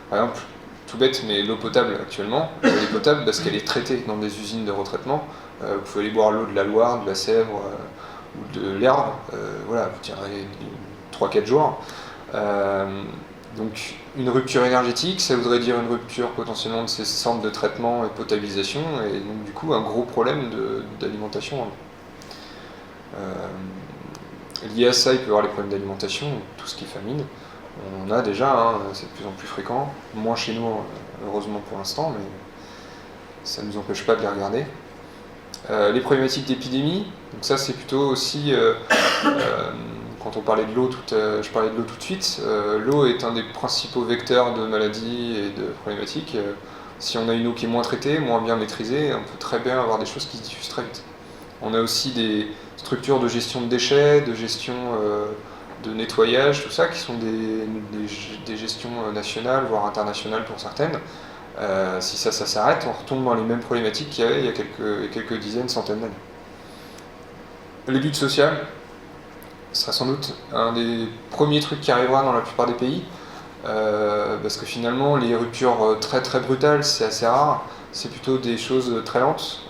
par exemple, tout bête, mais l'eau potable actuellement, elle est potable parce qu'elle est traitée dans des usines de retraitement. Vous pouvez aller boire l'eau de la Loire, de la Sèvre ou de l'Erdre, voilà, vous tiendrez 3-4 jours. Donc une rupture énergétique, ça voudrait dire une rupture potentiellement de ces centres de traitement et de potabilisation, et donc du coup un gros problème d'alimentation. Lié à ça, il peut y avoir les problèmes d'alimentation, tout ce qui est famine. On a déjà, c'est de plus en plus fréquent, moins chez nous heureusement pour l'instant, mais ça ne nous empêche pas de les regarder. Les problématiques d'épidémie, donc ça c'est plutôt aussi, quand on parlait de l'eau, je parlais de l'eau tout de suite, l'eau est un des principaux vecteurs de maladies et de problématiques. Si on a une eau qui est moins traitée, moins bien maîtrisée, on peut très bien avoir des choses qui se diffusent très vite. On a aussi des structures de gestion de déchets, de gestion de nettoyage, tout ça, qui sont des gestions nationales, voire internationales pour certaines. Si ça s'arrête, on retombe dans les mêmes problématiques qu'il y avait il y a quelques dizaines, centaines d'années. Les luttes sociales, ce sera sans doute un des premiers trucs qui arrivera dans la plupart des pays, parce que finalement, les ruptures très très brutales, c'est assez rare, c'est plutôt des choses très lentes,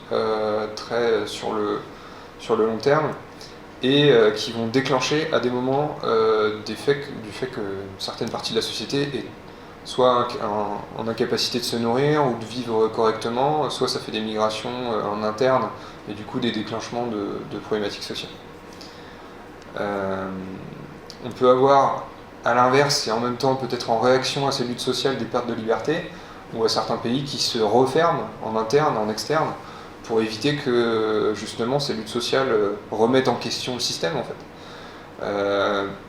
très sur le long terme, et qui vont déclencher à des moments du fait que certaines parties de la société est soit en incapacité de se nourrir ou de vivre correctement, soit ça fait des migrations en interne et du coup des déclenchements de problématiques sociales. On peut avoir à l'inverse et en même temps peut-être en réaction à ces luttes sociales des pertes de liberté ou à certains pays qui se referment en interne, en externe pour éviter que justement ces luttes sociales remettent en question le système en fait.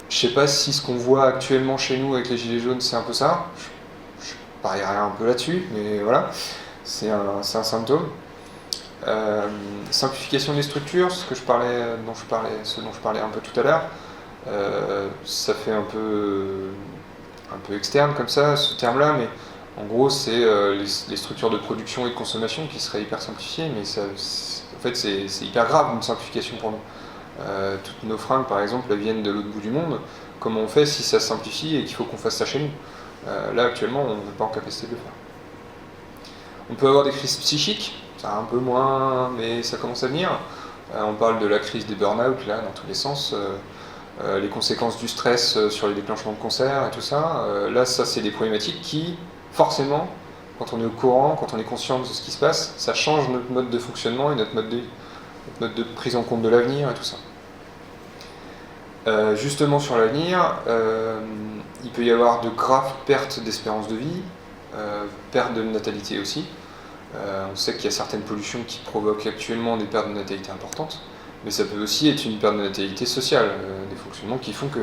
Je sais pas si ce qu'on voit actuellement chez nous avec les gilets jaunes c'est un peu ça, je parierais un peu là-dessus, mais voilà, c'est un symptôme. Simplification des structures, ce dont je parlais un peu tout à l'heure, ça fait un peu externe comme ça, ce terme-là, mais en gros c'est les structures de production et de consommation qui seraient hyper simplifiées, mais en fait c'est hyper grave une simplification pour nous. Toutes nos fringues par exemple elles viennent de l'autre bout du monde, comment on fait si ça se simplifie et qu'il faut qu'on fasse ça chez nous? Là actuellement on n'est pas en capacité de le faire. On peut avoir des crises psychiques, ça un peu moins, mais ça commence à venir. On parle de la crise des burn-out là dans tous les sens, les conséquences du stress sur les déclenchements de cancers et tout ça. Là ça c'est des problématiques qui forcément, quand on est au courant, quand on est conscient de ce qui se passe, ça change notre mode de fonctionnement et notre mode de prise en compte de l'avenir et tout ça. Justement sur l'avenir, il peut y avoir de graves pertes d'espérance de vie, perte de natalité aussi. On sait qu'il y a certaines pollutions qui provoquent actuellement des pertes de natalité importantes, mais ça peut aussi être une perte de natalité sociale, des fonctionnements qui font que,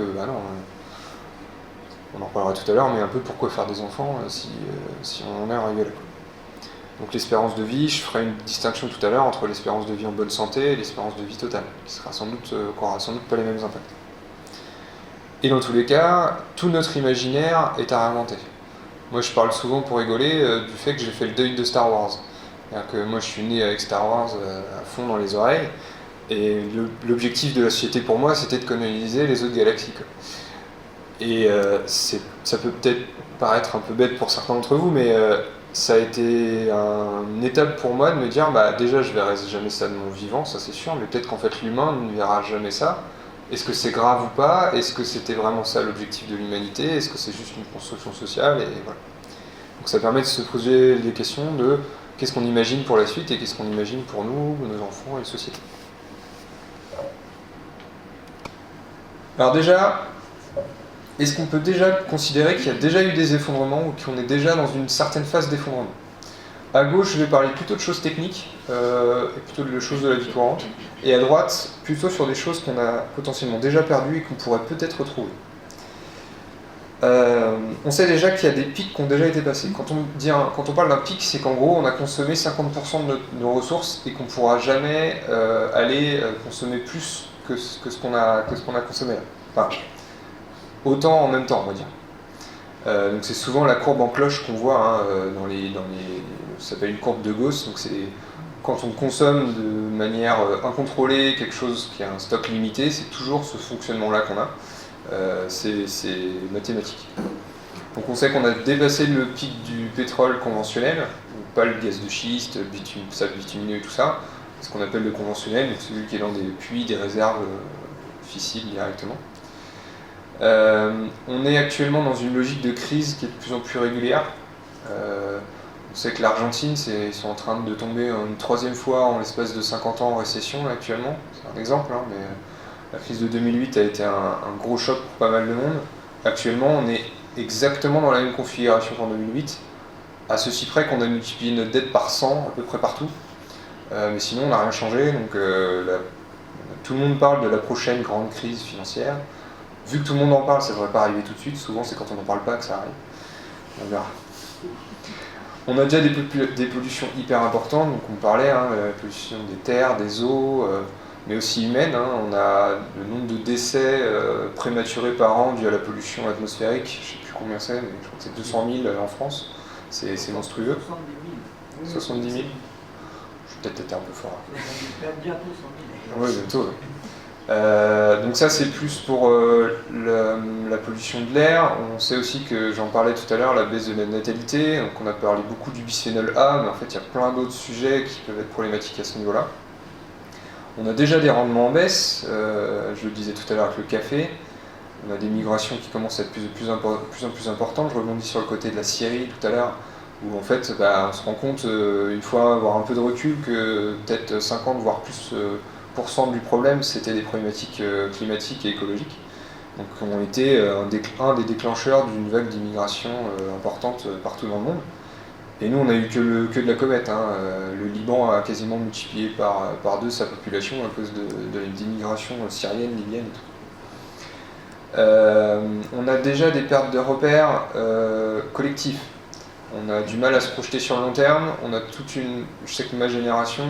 on en reparlera tout à l'heure, mais un peu pourquoi faire des enfants si on en est arrivé là. Donc l'espérance de vie, je ferai une distinction tout à l'heure entre l'espérance de vie en bonne santé et l'espérance de vie totale, qui aura sans doute pas les mêmes impacts. Et dans tous les cas, tout notre imaginaire est à réinventer. Moi je parle souvent pour rigoler du fait que j'ai fait le deuil de Star Wars. C'est-à-dire que moi je suis né avec Star Wars à fond dans les oreilles, et l'objectif de la société pour moi c'était de coloniser les autres galaxies. Et ça peut peut-être paraître un peu bête pour certains d'entre vous, mais ça a été une étape pour moi de me dire, déjà je verrai jamais ça de mon vivant, ça c'est sûr, mais peut-être qu'en fait l'humain ne verra jamais ça. Est-ce que c'est grave ou pas? Est-ce que c'était vraiment ça l'objectif de l'humanité? Est-ce que c'est juste une construction sociale? Et voilà. Donc ça permet de se poser des questions de qu'est-ce qu'on imagine pour la suite et qu'est-ce qu'on imagine pour nous, nos enfants et la société. Alors déjà, est-ce qu'on peut déjà considérer qu'il y a déjà eu des effondrements ou qu'on est déjà dans une certaine phase d'effondrement? À gauche, je vais parler plutôt de choses techniques, et plutôt de choses de la vie courante, et à droite, plutôt sur des choses qu'on a potentiellement déjà perdues et qu'on pourrait peut-être retrouver. On sait déjà qu'il y a des pics qui ont déjà été passés. Quand on parle d'un pic, c'est qu'en gros, on a consommé 50% de nos ressources et qu'on ne pourra jamais aller consommer plus que ce qu'on a consommé là. Enfin, autant en même temps, on va dire. Donc c'est souvent la courbe en cloche qu'on voit hein, ça s'appelle une courbe de Gauss. Donc c'est quand on consomme de manière incontrôlée quelque chose qui a un stock limité, c'est toujours ce fonctionnement-là qu'on a. C'est mathématique. Donc on sait qu'on a dépassé le pic du pétrole conventionnel, donc pas le gaz de schiste, sable bitumineux et tout ça, ce qu'on appelle le conventionnel, donc celui qui est dans des puits, des réserves fissiles directement. On est actuellement dans une logique de crise qui est de plus en plus régulière. On sait que l'Argentine, ils sont en train de tomber une troisième fois en l'espace de 50 ans en récession actuellement. C'est un exemple, hein, mais la crise de 2008 a été un gros choc pour pas mal de monde. Actuellement, on est exactement dans la même configuration qu'en 2008, à ceci près qu'on a multiplié notre dette par 100 à peu près partout. Mais sinon, on n'a rien changé. Donc, tout le monde parle de la prochaine grande crise financière. Vu que tout le monde en parle, ça ne devrait pas arriver tout de suite. Souvent, c'est quand on n'en parle pas que ça arrive. On verra. On a déjà des pollutions hyper importantes. Donc, on parlait hein, de la pollution des terres, des eaux, mais aussi humaine. Hein. On a le nombre de décès prématurés par an dû à la pollution atmosphérique. Je ne sais plus combien c'est, mais je crois que c'est 200 000 en France. C'est monstrueux. 70 000. Je vais peut-être être un peu fort. Bientôt 100 000. Oui, bientôt. Donc ça c'est plus pour la pollution de l'air. On sait aussi que, j'en parlais tout à l'heure, la baisse de la natalité. Donc on a parlé beaucoup du bisphénol A, mais en fait il y a plein d'autres sujets qui peuvent être problématiques à ce niveau-là. On a déjà des rendements en baisse, je le disais tout à l'heure avec le café. On a des migrations qui commencent à être de plus en plus importantes. Je rebondis sur le côté de la Syrie tout à l'heure, où en fait on se rend compte, une fois avoir un peu de recul, que peut-être 50 voire plus du problème, c'était des problématiques climatiques et écologiques, donc ont été un des déclencheurs d'une vague d'immigration importante partout dans le monde. Et nous, on a eu que de la comète. Hein. Le Liban a quasiment multiplié par 2 sa population à cause de l'immigration syrienne, libyenne et tout. On a déjà des pertes de repères collectifs. On a du mal à se projeter sur le long terme. On a je sais que ma génération,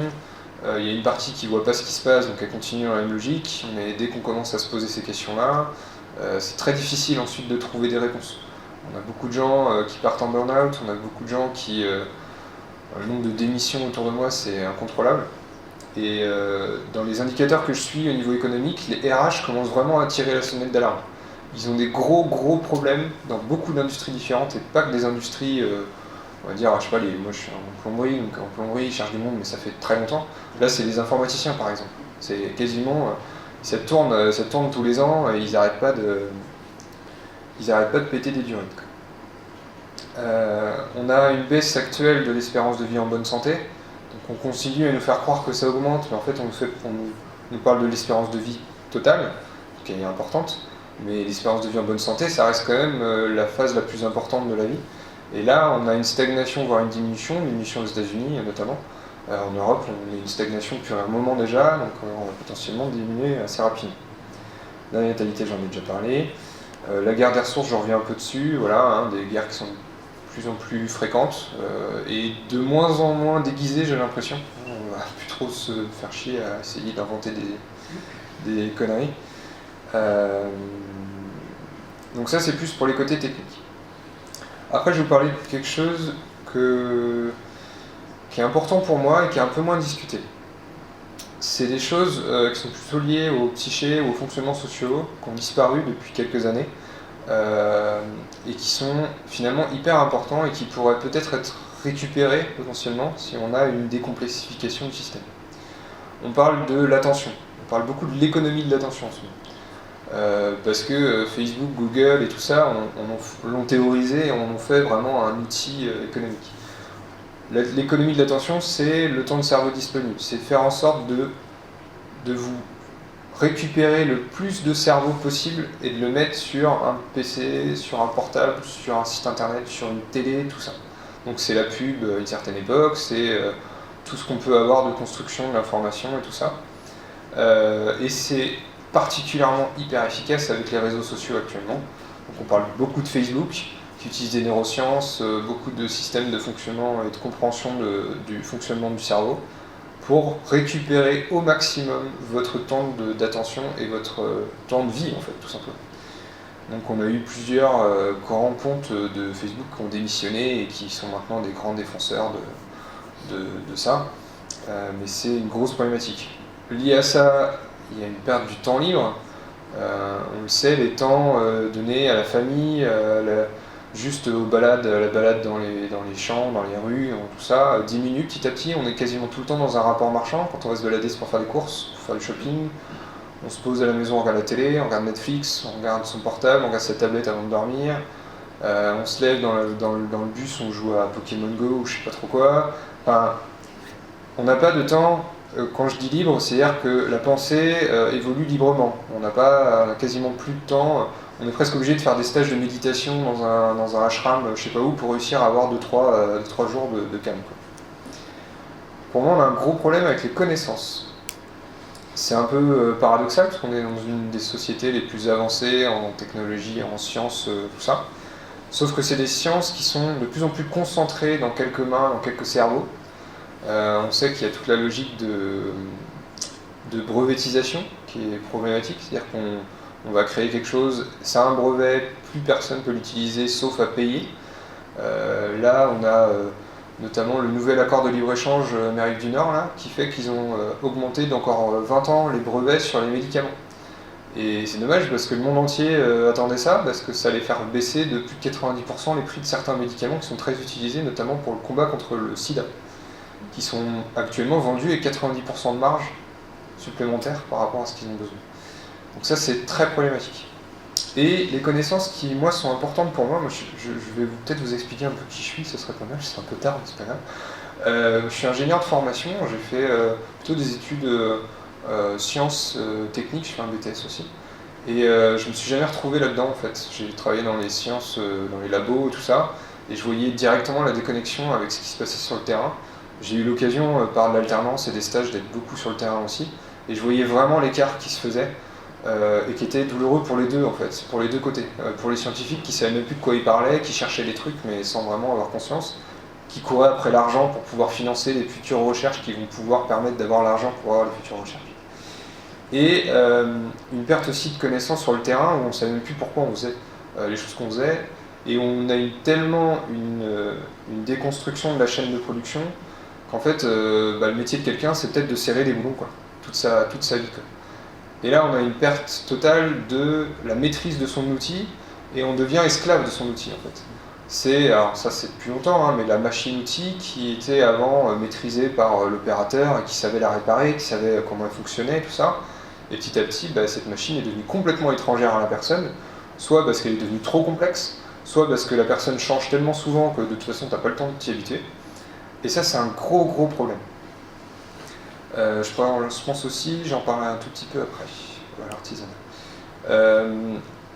il y a une partie qui ne voit pas ce qui se passe, donc elle continue dans la même logique, mais dès qu'on commence à se poser ces questions-là, c'est très difficile ensuite de trouver des réponses. On a beaucoup de gens qui partent en burn-out, on a beaucoup de gens qui... le nombre de démissions autour de moi, c'est incontrôlable. Et dans les indicateurs que je suis au niveau économique, les RH commencent vraiment à tirer la sonnette d'alarme. Ils ont des gros problèmes dans beaucoup d'industries différentes, et pas que des industries... on va dire, je sais pas, moi je suis en plomberie, donc en plomberie ils cherchent du monde, mais ça fait très longtemps. Là c'est les informaticiens par exemple. C'est quasiment, ça tourne tous les ans et ils n'arrêtent pas de péter des durites. On a une baisse actuelle de l'espérance de vie en bonne santé, donc on continue à nous faire croire que ça augmente, mais en fait on nous parle de l'espérance de vie totale, qui est importante, mais l'espérance de vie en bonne santé, ça reste quand même la phase la plus importante de la vie. Et là, on a une stagnation, voire une diminution aux États-Unis notamment. En Europe, on a une stagnation depuis un moment déjà, donc on va potentiellement diminuer assez rapidement. La natalité, j'en ai déjà parlé. La guerre des ressources, j'en reviens un peu dessus. Voilà, hein, des guerres qui sont de plus en plus fréquentes et de moins en moins déguisées, j'ai l'impression. On va plus trop se faire chier à essayer d'inventer des conneries. Donc ça, c'est plus pour les côtés techniques. Après, je vais vous parler de quelque chose qui est important pour moi et qui est un peu moins discuté. C'est des choses qui sont plutôt liées au psyché, aux fonctionnements sociaux, qui ont disparu depuis quelques années, et qui sont finalement hyper importants et qui pourraient peut-être être récupérés potentiellement si on a une décomplexification du système. On parle de l'attention, on parle beaucoup de l'économie de l'attention en ce moment. Parce que Facebook, Google et tout ça l'ont théorisé et en ont fait vraiment un outil économique. L'économie de l'attention, c'est le temps de cerveau disponible, c'est faire en sorte de vous récupérer le plus de cerveau possible et de le mettre sur un PC, sur un portable, sur un site internet, sur une télé, tout ça. Donc c'est la pub à une certaine époque, c'est tout ce qu'on peut avoir de construction de l'information et tout ça. Et c'est particulièrement hyper efficace avec les réseaux sociaux actuellement. Donc on parle beaucoup de Facebook, qui utilise des neurosciences, beaucoup de systèmes de fonctionnement et de compréhension du fonctionnement du cerveau, pour récupérer au maximum votre temps d'attention et votre temps de vie, en fait, tout simplement. Donc on a eu plusieurs grands comptes de Facebook qui ont démissionné et qui sont maintenant des grands défenseurs de ça. Mais c'est une grosse problématique. Lié à ça, il y a une perte du temps libre. On le sait, les temps donnés à la famille, juste aux balades, à la balade dans les champs, dans les rues, tout ça, diminue petit à petit. On est quasiment tout le temps dans un rapport marchand. Quand on va se balader, c'est pour faire des courses, pour faire du shopping. On se pose à la maison, on regarde la télé, on regarde Netflix, on regarde son portable, on regarde sa tablette avant de dormir. On se lève dans le bus, on joue à Pokémon Go ou je sais pas trop quoi. Enfin, on n'a pas de temps. Quand je dis libre, c'est-à-dire que la pensée évolue librement. On n'a quasiment plus de temps. On est presque obligé de faire des stages de méditation dans un ashram, je sais pas où, pour réussir à avoir 2-3 jours de calme, quoi. Pour moi, on a un gros problème avec les connaissances. C'est un peu paradoxal, parce qu'on est dans une des sociétés les plus avancées en technologie, en sciences, tout ça. Sauf que c'est des sciences qui sont de plus en plus concentrées dans quelques mains, dans quelques cerveaux. On sait qu'il y a toute la logique de brevetisation qui est problématique, c'est-à-dire qu'on va créer quelque chose, ça a un brevet, plus personne ne peut l'utiliser sauf à payer. Là, on a notamment le nouvel accord de libre-échange Amérique du Nord, là, qui fait qu'ils ont augmenté d'encore 20 ans les brevets sur les médicaments. Et c'est dommage parce que le monde entier attendait ça, parce que ça allait faire baisser de plus de 90% les prix de certains médicaments qui sont très utilisés, notamment pour le combat contre le sida, qui sont actuellement vendus avec 90% de marge supplémentaire par rapport à ce qu'ils ont besoin. Donc ça, c'est très problématique. Et les connaissances qui, moi, sont importantes pour moi, je vais peut-être vous expliquer un peu qui je suis, ce serait pas mal, c'est un peu tard, mais c'est pas grave. Je suis ingénieur de formation, j'ai fait plutôt des études sciences techniques, je fais un BTS aussi. Et je me suis jamais retrouvé là-dedans, en fait. J'ai travaillé dans les sciences, dans les labos, tout ça, et je voyais directement la déconnexion avec ce qui se passait sur le terrain. J'ai eu l'occasion, par de l'alternance et des stages, d'être beaucoup sur le terrain aussi, et je voyais vraiment l'écart qui se faisait. Et qui était douloureux pour les deux, en fait, pour les deux côtés. Pour les scientifiques qui ne savaient même plus de quoi ils parlaient, qui cherchaient des trucs mais sans vraiment avoir conscience, qui couraient après l'argent pour pouvoir financer les futures recherches qui vont pouvoir permettre d'avoir l'argent pour avoir les futures recherches. Et une perte aussi de connaissances sur le terrain où on ne savait même plus pourquoi on faisait les choses qu'on faisait, et on a eu tellement une déconstruction de la chaîne de production qu'en fait le métier de quelqu'un c'est peut-être de serrer les boulons, quoi, toute sa vie, quoi. Et là, on a une perte totale de la maîtrise de son outil, et on devient esclave de son outil, en fait. Alors ça c'est depuis longtemps, mais la machine-outil qui était avant maîtrisée par l'opérateur, et qui savait la réparer, qui savait comment elle fonctionnait, tout ça. Et petit à petit, cette machine est devenue complètement étrangère à la personne, soit parce qu'elle est devenue trop complexe, soit parce que la personne change tellement souvent que de toute façon, tu n'as pas le temps de t'y habituer. Et ça, c'est un gros problème. Je pense aussi, j'en parlerai un tout petit peu après, voilà, l'artisanat.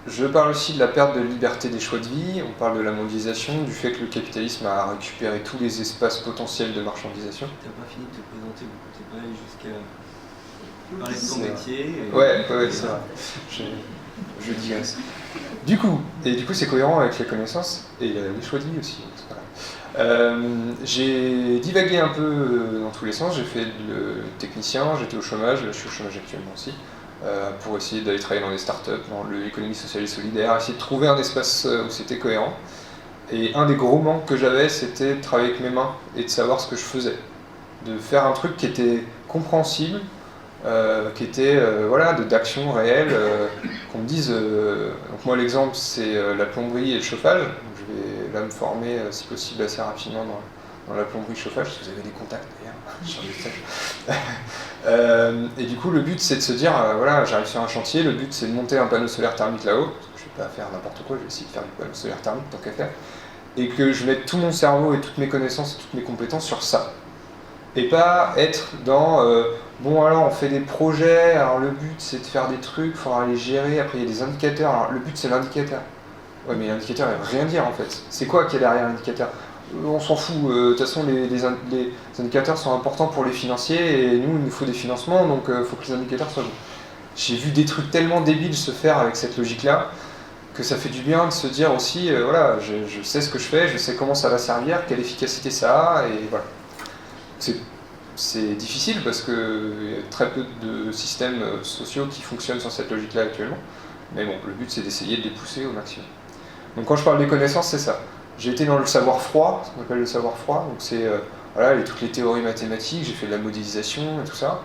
Je parle aussi de la perte de liberté des choix de vie, on parle de la mondialisation, du fait que le capitalisme a récupéré tous les espaces potentiels de marchandisation. Tu n'as pas fini de te présenter, tu n'es pas allé jusqu'à parler de ton métier. Ouais, c'est vrai, je digresse. Du coup, c'est cohérent avec les connaissances et les choix de vie aussi, c'est pas grave. J'ai divagué un peu dans tous les sens, j'ai fait le technicien, j'étais au chômage, là je suis au chômage actuellement aussi, pour essayer d'aller travailler dans des startups, dans l'économie sociale et solidaire, essayer de trouver un espace où c'était cohérent. Et un des gros manques que j'avais, c'était de travailler avec mes mains et de savoir ce que je faisais. De faire un truc qui était compréhensible, qui était d'action réelle, qu'on me dise... donc moi l'exemple c'est la plomberie et le chauffage. Je vais là me former si possible assez rapidement dans la plomberie chauffage, si vous avez des contacts d'ailleurs. Et du coup le but c'est de se dire, j'arrive sur un chantier, le but c'est de monter un panneau solaire thermique là-haut, parce que je ne vais pas faire n'importe quoi, je vais essayer de faire du panneau solaire thermique tant qu'à faire, et que je mette tout mon cerveau et toutes mes connaissances et toutes mes compétences sur ça. Et pas être dans bon alors on fait des projets, alors le but c'est de faire des trucs, il faudra les gérer, après il y a des indicateurs, alors le but c'est l'indicateur. Ouais mais l'indicateur il veut rien dire en fait. C'est quoi qu'il y a derrière l'indicateur? On s'en fout, de toute façon les indicateurs sont importants pour les financiers et nous il nous faut des financements donc il faut que les indicateurs soient bons. J'ai vu des trucs tellement débiles se faire avec cette logique là que ça fait du bien de se dire aussi voilà je sais ce que je fais, je sais comment ça va servir, quelle efficacité ça a et voilà. C'est difficile parce qu'il y a très peu de systèmes sociaux qui fonctionnent sur cette logique-là actuellement. Mais bon, le but c'est d'essayer de les pousser au maximum. Donc quand je parle des connaissances, c'est ça. J'ai été dans le savoir froid, ce qu'on appelle le savoir froid, donc c'est voilà, toutes les théories mathématiques, j'ai fait de la modélisation et tout ça.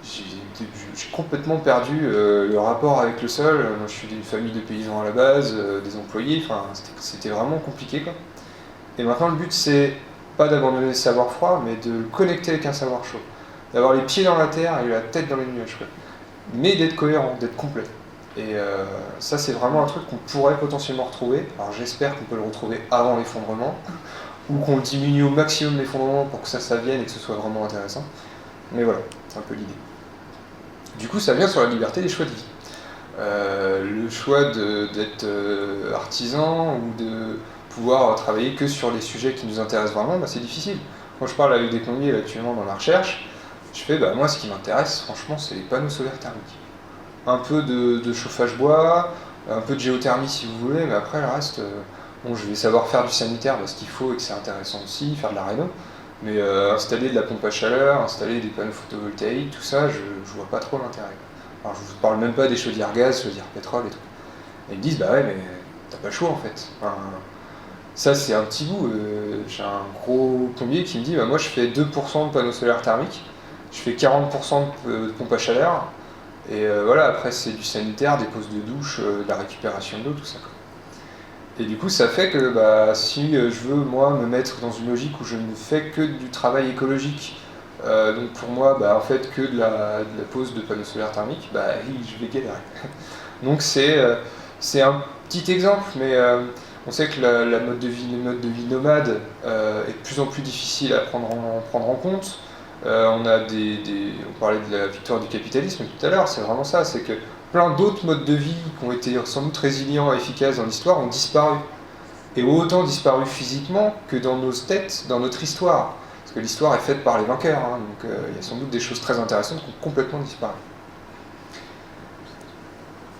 J'ai complètement perdu le rapport avec le sol. Moi je suis d'une famille de paysans à la base, des employés, enfin c'était vraiment compliqué quoi. Et maintenant le but c'est pas d'abandonner le savoir froid, mais de le connecter avec un savoir chaud. D'avoir les pieds dans la terre et la tête dans les nuages. Quoi. Mais d'être cohérent, d'être complet. Et ça, c'est vraiment un truc qu'on pourrait potentiellement retrouver. Alors j'espère qu'on peut le retrouver avant l'effondrement, ou qu'on diminue au maximum l'effondrement pour que ça vienne et que ce soit vraiment intéressant. Mais voilà, c'est un peu l'idée. Du coup, ça vient sur la liberté des choix de vie. Le choix d'être artisan ou de pouvoir travailler que sur les sujets qui nous intéressent vraiment, bah, c'est difficile. Quand je parle avec des plombiers actuellement dans la recherche, je fais bah, moi ce qui m'intéresse franchement c'est les panneaux solaires thermiques. Un peu de chauffage bois, un peu de géothermie si vous voulez, mais après le reste, bon je vais savoir faire du sanitaire parce qu'il faut et que c'est intéressant aussi, faire de la réno, mais installer de la pompe à chaleur, installer des panneaux photovoltaïques, tout ça, je vois pas trop l'intérêt. Alors je vous parle même pas des chaudières gaz, chaudières pétrole et tout. Et ils me disent bah ouais mais t'as pas le choix en fait. Enfin, ça c'est un petit bout, j'ai un gros plombier qui me dit bah, moi je fais 2% de panneaux solaires thermiques, je fais 40% de pompe à chaleur, et voilà après c'est du sanitaire, des poses de douche, de la récupération d'eau, tout ça quoi. Et du coup ça fait que bah, si je veux moi me mettre dans une logique où je ne fais que du travail écologique, donc pour moi bah, en fait que de la pose de panneaux solaires thermiques, bah je vais galérer. Donc c'est un petit exemple, mais on sait que le mode de vie nomade est de plus en plus difficile à prendre en compte. On parlait de la victoire du capitalisme tout à l'heure, c'est vraiment ça, c'est que plein d'autres modes de vie qui ont été sans doute résilients et efficaces dans l'histoire ont disparu. Et ont autant disparu physiquement que dans nos têtes, dans notre histoire. Parce que l'histoire est faite par les vainqueurs, hein, donc il y a sans doute des choses très intéressantes qui ont complètement disparu.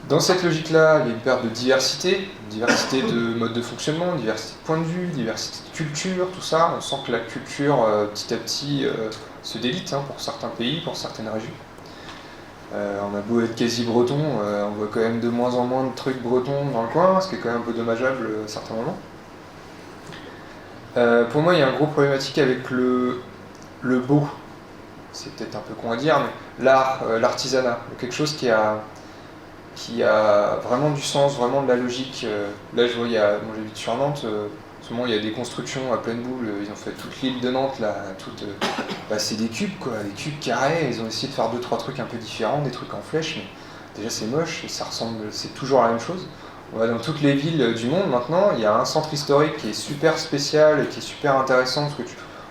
Dans cette logique-là, il y a une perte de diversité de modes de fonctionnement, diversité de points de vue, diversité de culture, tout ça. On sent que la culture, petit à petit, se délite hein, pour certains pays, pour certaines régions. On a beau être quasi breton, on voit quand même de moins en moins de trucs bretons dans le coin, ce qui est quand même un peu dommageable à certains moments. Pour moi, il y a un gros problématique avec le beau. C'est peut-être un peu con à dire, mais l'art, l'artisanat, quelque chose qui a vraiment du sens, vraiment de la logique. Là, je vois, moi j'habite sur Nantes, en ce moment il y a des constructions à pleine boule, ils ont fait toute l'île de Nantes, là, c'est des cubes, quoi, des cubes carrés, ils ont essayé de faire 2-3 trucs un peu différents, des trucs en flèche, mais déjà c'est moche, et c'est toujours la même chose. On va dans toutes les villes du monde maintenant, il y a un centre historique qui est super spécial et qui est super intéressant, parce que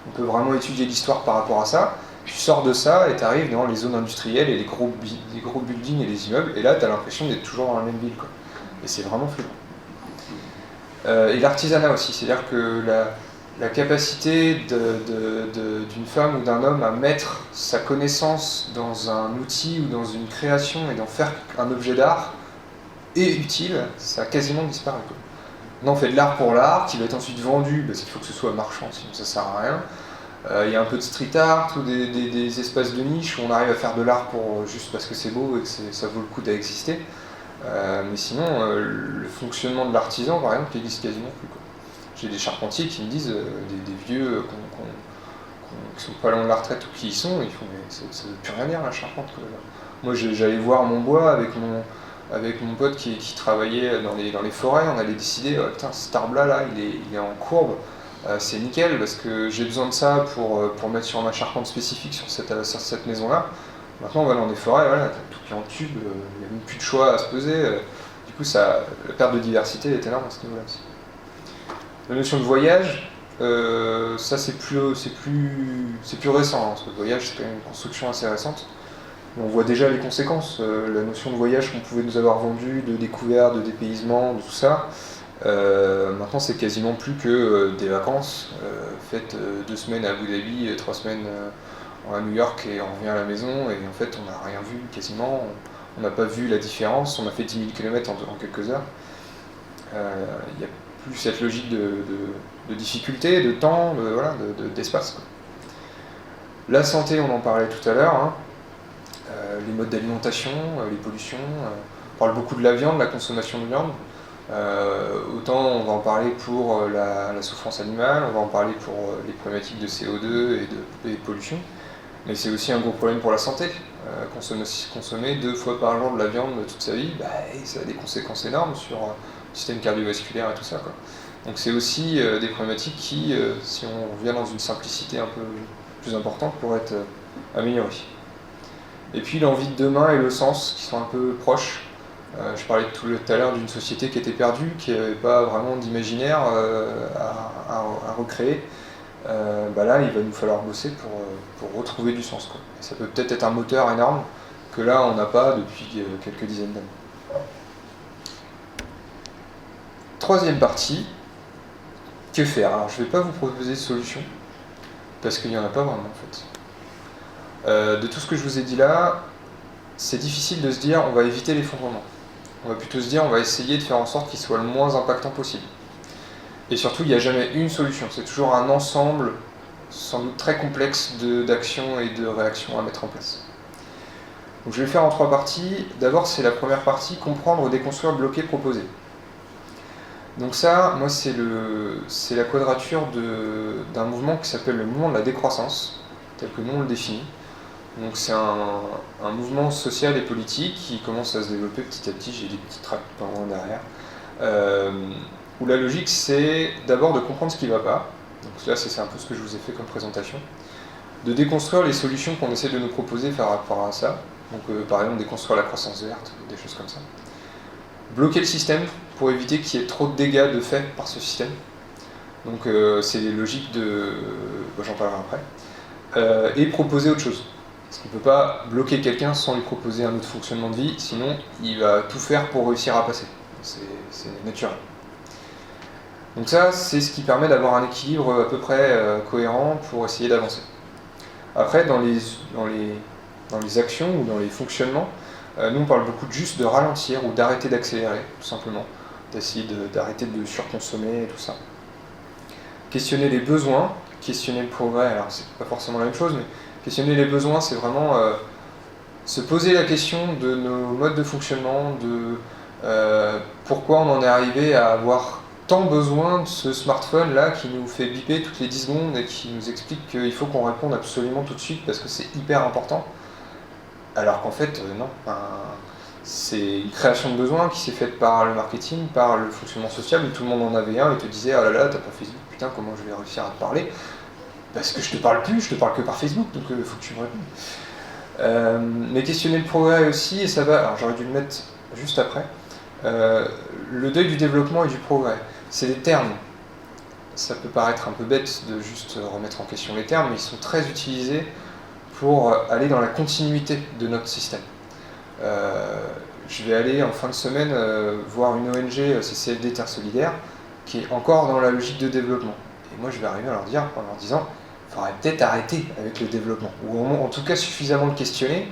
on peut vraiment étudier l'histoire par rapport à ça. Tu sors de ça et tu arrives dans les zones industrielles et les gros buildings et les immeubles, et là tu as l'impression d'être toujours dans la même ville. Quoi. Et c'est vraiment flippant. Et l'artisanat aussi, c'est-à-dire que la capacité d'une femme ou d'un homme à mettre sa connaissance dans un outil ou dans une création et d'en faire un objet d'art est utile, ça a quasiment disparu. Quoi. Maintenant on fait de l'art pour l'art, qui va être ensuite vendu, parce qu'il faut que ce soit marchand, sinon ça sert à rien. Il y a un peu de street art ou des espaces de niche où on arrive à faire de l'art juste parce que c'est beau et que ça vaut le coup d'exister. Mais sinon, le fonctionnement de l'artisan, par exemple, n'existe quasiment plus. Quoi. J'ai des charpentiers qui me disent, des vieux qui sont pas loin de la retraite ou qui y sont, ils font mais ça ne veut plus rien dire la charpente. Quoi. Moi j'allais voir mon bois avec mon pote qui travaillait dans les forêts, on allait décider, putain cet arbre là il est en courbe. C'est nickel parce que j'ai besoin de ça pour mettre sur ma charpente spécifique sur cette maison-là. Maintenant, on va dans des forêts, voilà, tout qui est en tube, il n'y a même plus de choix à se poser. Du coup, la perte de diversité est énorme à ce niveau-là aussi. La notion de voyage, ça c'est plus récent, hein, parce que le voyage c'est quand même une construction assez récente. On voit déjà les conséquences, la notion de voyage qu'on pouvait nous avoir vendue, de découverte, de dépaysement, de tout ça. Maintenant c'est quasiment plus que des vacances, faites 2 semaines à Abu Dhabi, 3 semaines à New York et on revient à la maison et en fait on n'a rien vu quasiment, on n'a pas vu la différence, on a fait 10 000 km en quelques heures. Il n'y a plus cette logique de difficulté, de temps, d'espace. La santé, on en parlait tout à l'heure, hein. Les modes d'alimentation, les pollutions, on parle beaucoup de la viande, la consommation de viande. Autant on va en parler pour la souffrance animale, on va en parler pour les problématiques de CO2 et de pollution, mais c'est aussi un gros problème pour la santé. Consommer 2 fois par jour de la viande toute sa vie, ça a des conséquences énormes sur le système cardiovasculaire et tout ça, quoi. Donc c'est aussi des problématiques qui, si on revient dans une simplicité un peu plus importante, pourraient être améliorées. Et puis l'envie de demain et le sens qui sont un peu proches. Je parlais tout à l'heure d'une société qui était perdue, qui n'avait pas vraiment d'imaginaire à recréer. Là, il va nous falloir bosser pour retrouver du sens, quoi. Et ça peut peut-être être un moteur énorme que là, on n'a pas depuis quelques dizaines d'années. Troisième partie, que faire? Alors, je ne vais pas vous proposer de solution, parce qu'il n'y en a pas vraiment, en fait. De tout ce que je vous ai dit là, c'est difficile de se dire on va éviter l'effondrement. On va plutôt se dire on va essayer de faire en sorte qu'il soit le moins impactant possible. Et surtout, il n'y a jamais une solution, c'est toujours un ensemble sans doute très complexe d'actions et de réactions à mettre en place. Donc je vais le faire en 3 parties. D'abord, c'est la première partie, comprendre, déconstruire, bloquer, proposer. Donc ça, moi, c'est la quadrature d'un mouvement qui s'appelle le mouvement de la décroissance, tel que nous on le définit. Donc c'est un mouvement social et politique qui commence à se développer petit à petit, j'ai des petits tracts par loin derrière, où la logique c'est d'abord de comprendre ce qui ne va pas, donc là c'est un peu ce que je vous ai fait comme présentation, de déconstruire les solutions qu'on essaie de nous proposer par rapport à ça, donc par exemple déconstruire la croissance verte, des choses comme ça, bloquer le système pour éviter qu'il y ait trop de dégâts de fait par ce système, donc c'est les logiques j'en parlerai après, et proposer autre chose. Parce qu'on ne peut pas bloquer quelqu'un sans lui proposer un autre fonctionnement de vie, sinon il va tout faire pour réussir à passer. C'est naturel. Donc ça, c'est ce qui permet d'avoir un équilibre à peu près cohérent pour essayer d'avancer. Après, dans les actions ou dans les fonctionnements, nous on parle beaucoup juste de ralentir ou d'arrêter d'accélérer, tout simplement. D'essayer d'arrêter de surconsommer et tout ça. Questionner les besoins, questionner le progrès, alors c'est pas forcément la même chose, mais questionner les besoins, c'est vraiment se poser la question de nos modes de fonctionnement, de pourquoi on en est arrivé à avoir tant besoin de ce smartphone-là qui nous fait biper toutes les 10 secondes et qui nous explique qu'il faut qu'on réponde absolument tout de suite parce que c'est hyper important. Alors qu'en fait, non. C'est une création de besoin qui s'est faite par le marketing, par le fonctionnement social, où tout le monde en avait un et te disait « Ah là là, t'as pas Facebook, putain, comment je vais réussir à te parler ?» Parce que je te parle plus, je te parle que par Facebook, donc il faut que tu me répondes. Mais questionner le progrès aussi, et ça va, alors j'aurais dû le mettre juste après, le deuil du développement et du progrès. C'est des termes, ça peut paraître un peu bête de juste remettre en question les termes, mais ils sont très utilisés pour aller dans la continuité de notre système. Je vais aller en fin de semaine voir une ONG, CCFD Terre Solidaire, qui est encore dans la logique de développement. Et moi je vais arriver à leur dire, en leur disant, il faudrait peut-être arrêter avec le développement, ou en tout cas suffisamment le questionner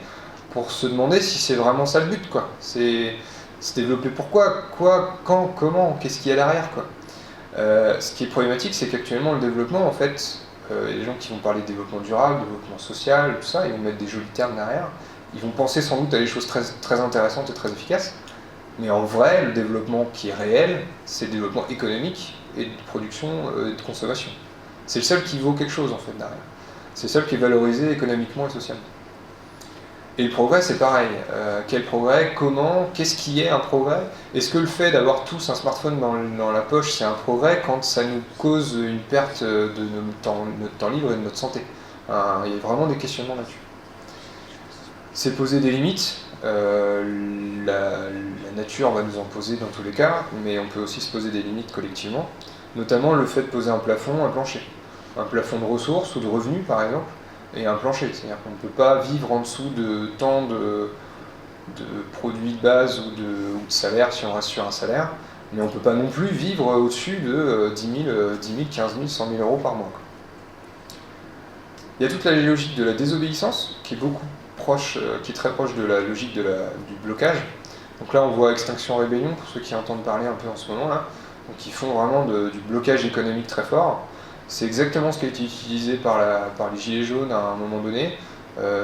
pour se demander si c'est vraiment ça le but, quoi. C'est se développer pourquoi, quoi, quand, comment, qu'est-ce qu'il y a derrière, quoi. Ce qui est problématique, c'est qu'actuellement le développement, en fait, les gens qui vont parler de développement durable, développement social, tout ça, ils vont mettre des jolis termes derrière, ils vont penser sans doute à des choses très, très intéressantes et très efficaces, mais en vrai, le développement qui est réel, c'est le développement économique et de production et de consommation. C'est le seul qui vaut quelque chose en fait derrière. C'est le seul qui est valorisé économiquement et socialement. Et le progrès c'est pareil. Quel progrès? Comment? Qu'est-ce qui est un progrès? Est-ce que le fait d'avoir tous un smartphone dans la poche c'est un progrès quand ça nous cause une perte de notre temps libre et de notre santé? Il y a vraiment des questionnements là-dessus. C'est poser des limites. La nature va nous en poser dans tous les cas, mais on peut aussi se poser des limites collectivement. Notamment le fait de poser un plafond, un plancher. Un plafond de ressources ou de revenus par exemple, et un plancher. C'est-à-dire qu'on ne peut pas vivre en dessous de tant de produits de base ou de salaire si on reste sur un salaire, mais on ne peut pas non plus vivre au-dessus de 10 000, 15 000, 100 000 euros par mois. Il y a toute la logique de la désobéissance qui est beaucoup proche, qui est très proche de la logique du blocage. Donc là on voit Extinction Rébellion, pour ceux qui entendent parler un peu en ce moment là, donc ils font vraiment du blocage économique très fort. C'est exactement ce qui a été utilisé par les Gilets jaunes à un moment donné.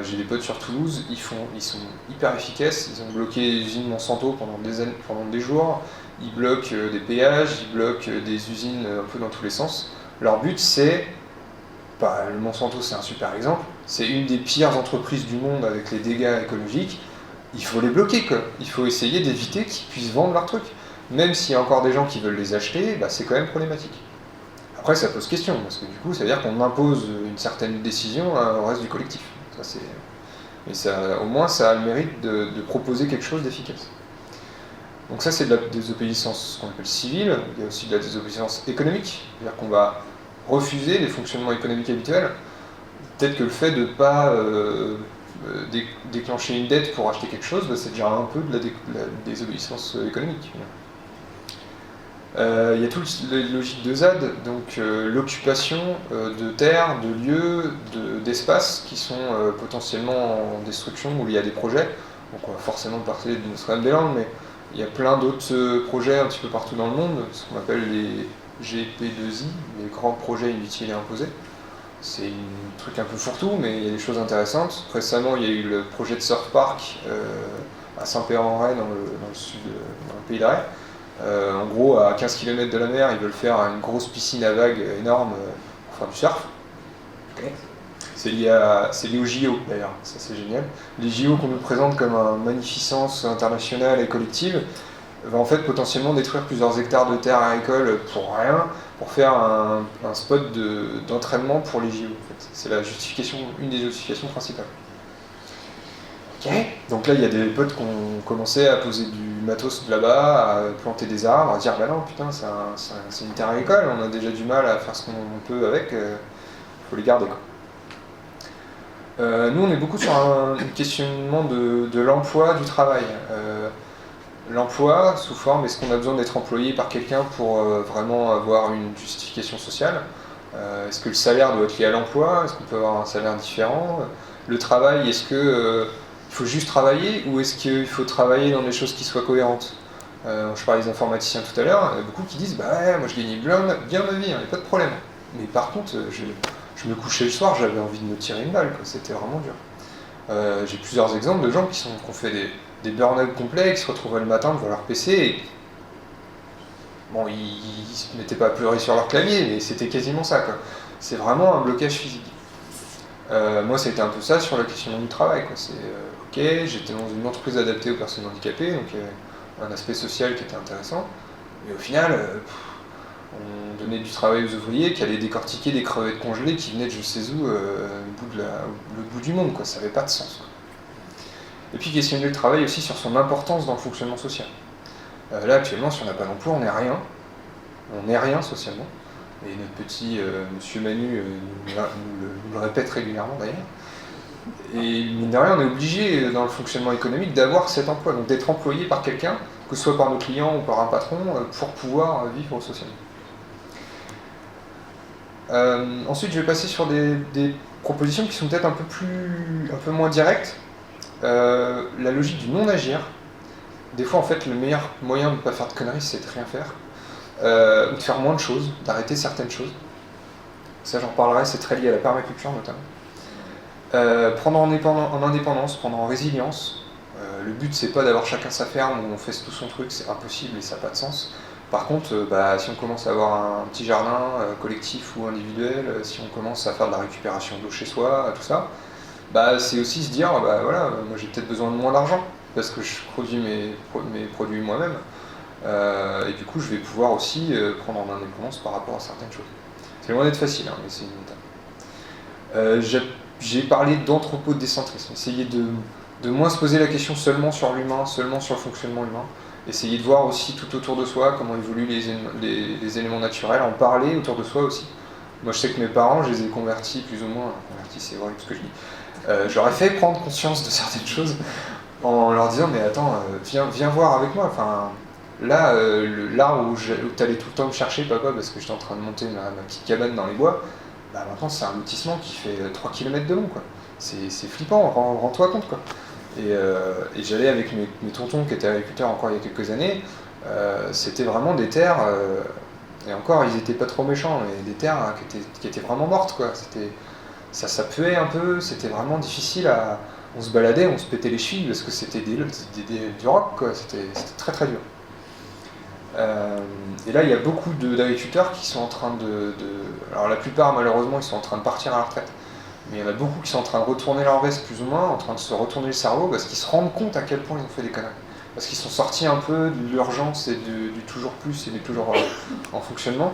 J'ai des potes sur Toulouse, ils sont hyper efficaces, ils ont bloqué les usines Monsanto pendant des jours, ils bloquent des péages, ils bloquent des usines un peu dans tous les sens. Leur but c'est, le Monsanto c'est un super exemple, c'est une des pires entreprises du monde avec les dégâts écologiques, il faut les bloquer quoi. Il faut essayer d'éviter qu'ils puissent vendre leurs trucs. Même s'il y a encore des gens qui veulent les acheter, c'est quand même problématique. Après ça pose question, parce que du coup ça veut dire qu'on impose une certaine décision au reste du collectif. Mais au moins ça a le mérite de proposer quelque chose d'efficace. Donc ça c'est de la désobéissance qu'on appelle civile, il y a aussi de la désobéissance économique, c'est-à-dire qu'on va refuser les fonctionnements économiques habituels. Peut-être que le fait de ne pas déclencher une dette pour acheter quelque chose, c'est déjà un peu de la désobéissance économique. Il y a toute la logique de ZAD, donc l'occupation de terres, de lieux, d'espaces qui sont potentiellement en destruction, où il y a des projets. Donc on va forcément parler de Notre-Dame-des-Landes, mais il y a plein d'autres projets un petit peu partout dans le monde, ce qu'on appelle les GP2I, les grands projets inutiles et imposés. C'est un truc un peu fourre-tout, mais il y a des choses intéressantes. Récemment, il y a eu le projet de surf park à Saint-Péran-en-Retz, dans le sud, dans le pays d'Arrêt. En gros, à 15 km de la mer, ils veulent faire une grosse piscine à vagues énorme pour faire du surf. Okay. C'est lié aux JO d'ailleurs, ça c'est génial. Les JO qu'on nous présente comme une magnificence internationale et collective va en fait potentiellement détruire plusieurs hectares de terres agricoles pour rien, pour faire un spot d'entraînement pour les JO. En fait. C'est une des justifications principales. Okay. Donc là, il y a des potes qui ont commencé à poser du matos de là-bas, à planter des arbres, à dire bah non, putain, c'est une terre agricole, on a déjà du mal à faire ce qu'on peut avec, il faut les garder quoi. Nous, on est beaucoup sur un questionnement de l'emploi, du travail. L'emploi, sous forme, est-ce qu'on a besoin d'être employé par quelqu'un pour vraiment avoir une justification sociale ? Est-ce que le salaire doit être lié à l'emploi ? Est-ce qu'on peut avoir un salaire différent ? Le travail, est-ce que il faut juste travailler ou est-ce qu'il faut travailler dans des choses qui soient cohérentes ? Je parlais des informaticiens tout à l'heure, il y a beaucoup qui disent bah ouais, moi je gagnais bien ma vie, il n'y a pas de problème. Mais par contre, je me couchais le soir, j'avais envie de me tirer une balle, quoi. C'était vraiment dur. J'ai plusieurs exemples de gens qui ont fait des burn-out complets, qui se retrouvaient le matin devant leur PC et bon, ils ne se mettaient pas à pleurer sur leur clavier, mais c'était quasiment ça, quoi. C'est vraiment un blocage physique. Moi, ça a été un peu ça sur la question du travail, quoi. C'est ok, j'étais dans une entreprise adaptée aux personnes handicapées, donc un aspect social qui était intéressant, mais au final, on donnait du travail aux ouvriers qui allaient décortiquer des crevettes congelées qui venaient de je sais où, le bout du monde, quoi. Ça n'avait pas de sens, quoi. Et puis questionner le travail aussi sur son importance dans le fonctionnement social. Là, actuellement, si on n'a pas d'emploi, on n'est rien. On n'est rien socialement. Et notre petit monsieur Manu nous le répète régulièrement d'ailleurs. Et mine de rien, on est obligé dans le fonctionnement économique d'avoir cet emploi, donc d'être employé par quelqu'un, que ce soit par nos clients ou par un patron, pour pouvoir vivre socialement. Ensuite, je vais passer sur des propositions qui sont peut-être un peu moins directes. La logique du non-agir. Des fois, en fait, le meilleur moyen de ne pas faire de conneries, c'est de rien faire. Ou de faire moins de choses, d'arrêter certaines choses. Ça, j'en reparlerai, c'est très lié à la permaculture notamment. Prendre en indépendance, prendre en résilience. Le but, c'est pas d'avoir chacun sa ferme où on fait tout son truc, c'est impossible et ça n'a pas de sens. Par contre, si on commence à avoir un petit jardin collectif ou individuel, si on commence à faire de la récupération d'eau chez soi, tout ça, c'est aussi se dire, voilà, moi j'ai peut-être besoin de moins d'argent parce que je produis mes produits moi-même. Et du coup, je vais pouvoir aussi prendre en indépendance par rapport à certaines choses. C'est loin d'être facile, hein, mais c'est une étape. J'ai parlé d'anthropodécentrisme, essayer de moins se poser la question seulement sur l'humain, seulement sur le fonctionnement humain, essayer de voir aussi tout autour de soi comment évoluent les éléments naturels, en parler autour de soi aussi. Moi je sais que mes parents, je les ai convertis plus ou moins, convertis c'est vrai ce que je dis, j'aurais fait prendre conscience de certaines choses en leur disant mais attends, viens voir avec moi, enfin, là, l'arbre où t'allais tout le temps me chercher papa parce que j'étais en train de monter ma petite cabane dans les bois, bah maintenant c'est un lotissement qui fait 3 km de long quoi. C'est flippant, rends-toi compte quoi. Et j'allais avec mes tontons qui étaient agriculteurs encore il y a quelques années, c'était vraiment des terres, et encore ils étaient pas trop méchants, mais des terres hein, qui étaient vraiment mortes quoi. Ça puait un peu, c'était vraiment difficile à... On se baladait, on se pétait les chevilles parce que c'était du roc quoi, c'était très très dur. Et là il y a beaucoup d'agriculteurs qui sont en train alors la plupart malheureusement ils sont en train de partir à la retraite. Mais il y en a beaucoup qui sont en train de retourner leur veste plus ou moins, en train de se retourner le cerveau parce qu'ils se rendent compte à quel point ils ont fait des conneries. Parce qu'ils sont sortis un peu de l'urgence et du toujours plus et du toujours en fonctionnement.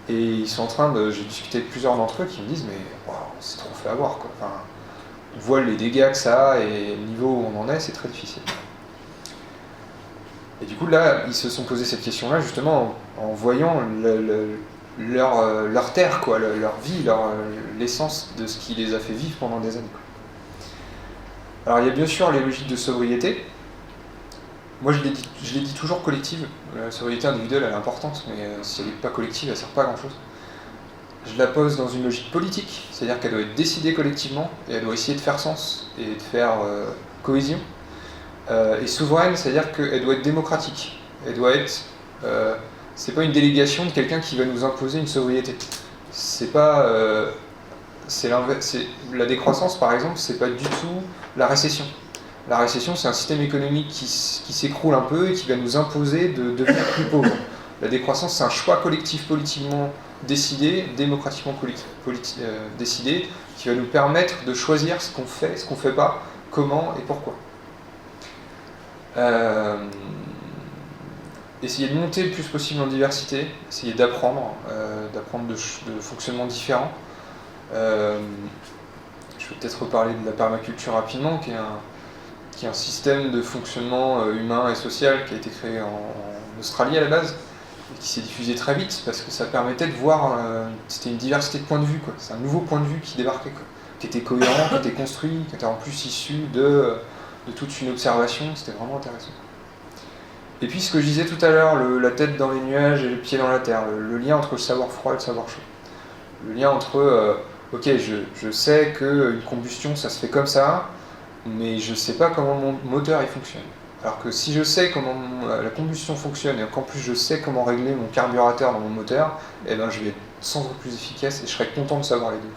Et ils sont en train de... J'ai discuté avec plusieurs d'entre eux qui me disent mais wow, on s'est trop fait avoir quoi. Enfin, on voit les dégâts que ça a et le niveau où on en est, c'est très difficile. Et du coup là, ils se sont posé cette question-là justement en voyant leur terre, quoi, leur vie, l'essence de ce qui les a fait vivre pendant des années. Quoi. Alors il y a bien sûr les logiques de sobriété. Moi je l'ai dit toujours collective. La sobriété individuelle elle est importante, mais si elle n'est pas collective, elle ne sert pas à grand chose. Je la pose dans une logique politique, c'est-à-dire qu'elle doit être décidée collectivement et elle doit essayer de faire sens et de faire cohésion. Et souveraine, c'est-à-dire qu'elle doit être démocratique. Elle doit être... c'est pas une délégation de quelqu'un qui va nous imposer une sobriété. C'est pas... la décroissance, par exemple, c'est pas du tout la récession. La récession, c'est un système économique qui s'écroule un peu et qui va nous imposer de devenir plus pauvres. La décroissance, c'est un choix collectif politiquement décidé, démocratiquement décidé, qui va nous permettre de choisir ce qu'on fait pas, comment et pourquoi. Essayer de monter le plus possible en diversité, essayer d'apprendre de fonctionnements différents. Je vais peut-être reparler de la permaculture rapidement, qui est un système de fonctionnement humain et social qui a été créé en Australie à la base, et qui s'est diffusé très vite parce que ça permettait de voir, c'était une diversité de points de vue, quoi. C'est un nouveau point de vue qui débarquait, quoi, qui était cohérent, qui était construit, qui était en plus issu de toute une observation, c'était vraiment intéressant. Et puis ce que je disais tout à l'heure, la tête dans les nuages et le pied dans la terre, le lien entre le savoir froid et le savoir chaud. Le lien entre, ok, je sais qu'une combustion ça se fait comme ça, mais je ne sais pas comment mon moteur il fonctionne. Alors que si je sais comment la combustion fonctionne et qu'en plus je sais comment régler mon carburateur dans mon moteur, eh ben je vais être sans doute plus efficace et je serai content de savoir les deux.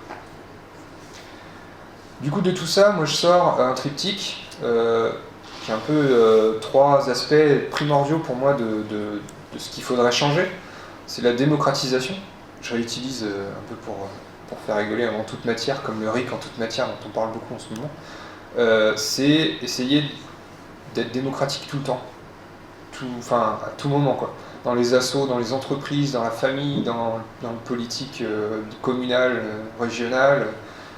Du coup de tout ça, moi je sors un triptyque qui est un peu 3 aspects primordiaux pour moi de ce qu'il faudrait changer. C'est la démocratisation. Je réutilise un peu pour faire rigoler en toute matière, comme le RIC en toute matière dont on parle beaucoup en ce moment. C'est essayer d'être démocratique tout le temps, à tout moment, quoi. Dans les assos, dans les entreprises, dans la famille, dans le politique communal, régional,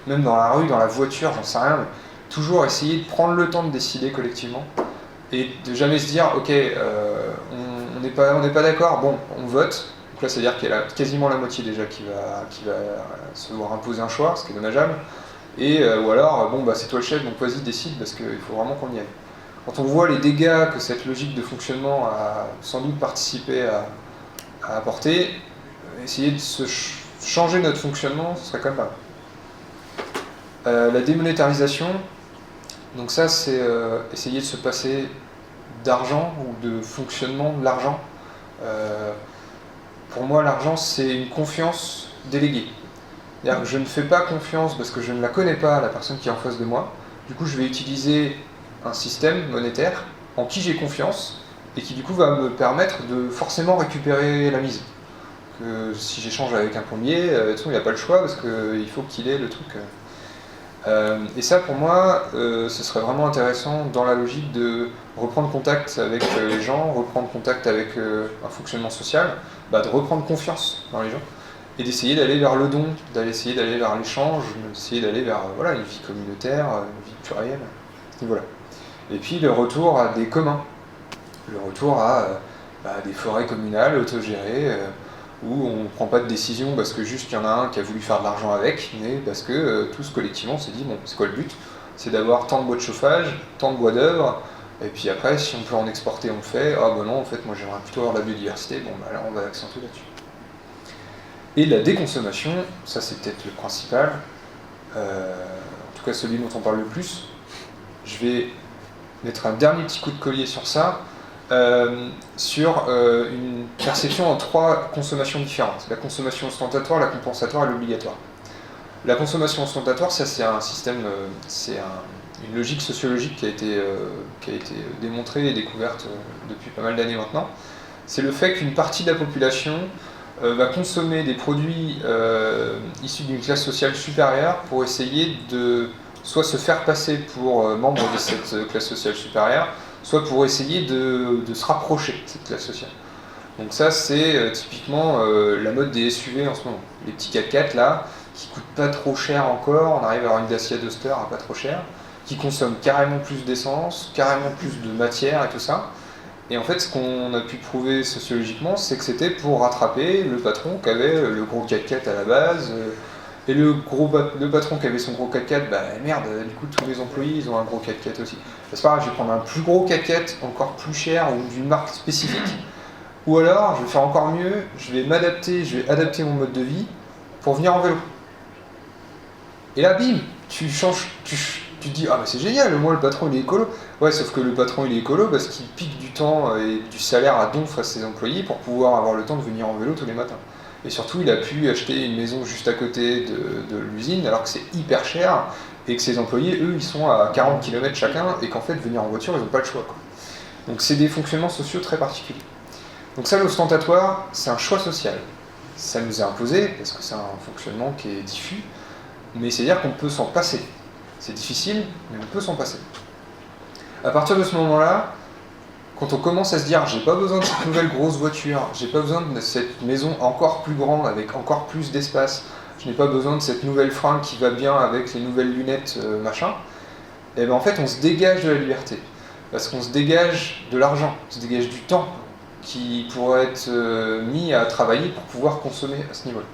même dans la rue, dans la voiture, j'en sais rien, mais toujours essayer de prendre le temps de décider collectivement et de jamais se dire ok, on n'est pas d'accord, bon, on vote. Donc là, c'est-à-dire qu'il y a quasiment la moitié déjà qui va se voir imposer un choix, ce qui est dommageable. Et ou alors, bon, bah, c'est toi le chef, donc vas-y, décide, parce qu'il faut vraiment qu'on y aille. Quand on voit les dégâts que cette logique de fonctionnement a sans doute participé à apporter, essayer de changer notre fonctionnement, ce serait quand même pas mal. La démonétarisation, donc ça, c'est essayer de se passer d'argent ou de fonctionnement de l'argent. Pour moi, l'argent, c'est une confiance déléguée. C'est-à-dire que je ne fais pas confiance parce que je ne la connais pas, la personne qui est en face de moi. Du coup, je vais utiliser un système monétaire en qui j'ai confiance et qui, du coup, va me permettre de forcément récupérer la mise. Que si j'échange avec un plombier, il n'a pas le choix parce qu'il faut qu'il ait le truc. Et ça, pour moi, ce serait vraiment intéressant dans la logique de reprendre contact avec les gens, reprendre contact avec un fonctionnement social, de reprendre confiance dans les gens et d'essayer d'aller vers le don, d'essayer d'aller vers l'échange, d'essayer d'aller vers une vie communautaire, une vie plurielle, à ce niveau-là. Et puis le retour à des communs. Le retour à des forêts communales autogérées où on ne prend pas de décision parce que juste il y en a un qui a voulu faire de l'argent avec, mais parce que tous collectivement on s'est dit bon, c'est quoi le but? C'est d'avoir tant de bois de chauffage, tant de bois d'œuvre, et puis après si on peut en exporter on le fait. Ah ben non, en fait moi j'aimerais plutôt avoir la biodiversité, bon bah là on va accentuer là-dessus. Et la déconsommation, ça c'est peut-être le principal, en tout cas celui dont on parle le plus. Je vais mettre un dernier petit coup de collier sur ça, sur une perception en 3 consommations différentes. La consommation ostentatoire, la compensatoire et l'obligatoire. La consommation ostentatoire, ça c'est un système, une logique sociologique qui a été démontrée et découverte depuis pas mal d'années maintenant. C'est le fait qu'une partie de la population va consommer des produits issus d'une classe sociale supérieure pour essayer de soit se faire passer pour membre de cette classe sociale supérieure, soit pour essayer de se rapprocher de cette classe sociale. Donc ça c'est typiquement la mode des SUV en ce moment. Les petits 4x4 là, qui coûtent pas trop cher encore, on arrive à avoir une Dacia Duster à pas trop cher, qui consomment carrément plus d'essence, carrément plus de matière et tout ça. Et en fait, ce qu'on a pu prouver sociologiquement, c'est que c'était pour rattraper le patron qui avait le gros 4x4 à la base, et le patron qui avait son gros 4x4, bah merde, du coup tous les employés ils ont un gros 4x4 aussi. C'est pas grave, je vais prendre un plus gros 4x4 encore plus cher ou d'une marque spécifique, ou alors je vais faire encore mieux, je vais adapter mon mode de vie pour venir en vélo. Et là, bim, tu changes, tu te dis, ah mais c'est génial, au moins le patron il est écolo. Ouais, sauf que le patron il est écolo parce qu'il pique du temps et du salaire à donf à ses employés pour pouvoir avoir le temps de venir en vélo tous les matins. Et surtout, il a pu acheter une maison juste à côté de l'usine alors que c'est hyper cher et que ses employés, eux, ils sont à 40 km chacun et qu'en fait, venir en voiture, ils n'ont pas le choix, quoi. Donc c'est des fonctionnements sociaux très particuliers. Donc ça, l'ostentatoire, c'est un choix social. Ça nous est imposé parce que c'est un fonctionnement qui est diffus, mais c'est-à-dire qu'on peut s'en passer. C'est difficile, mais on peut s'en passer. À partir de ce moment-là, quand on commence à se dire j'ai pas besoin de cette nouvelle grosse voiture, j'ai pas besoin de cette maison encore plus grande avec encore plus d'espace, je n'ai pas besoin de cette nouvelle fringue qui va bien avec les nouvelles lunettes machin, et ben en fait on se dégage de la liberté. Parce qu'on se dégage de l'argent, on se dégage du temps qui pourrait être mis à travailler pour pouvoir consommer à ce niveau-là.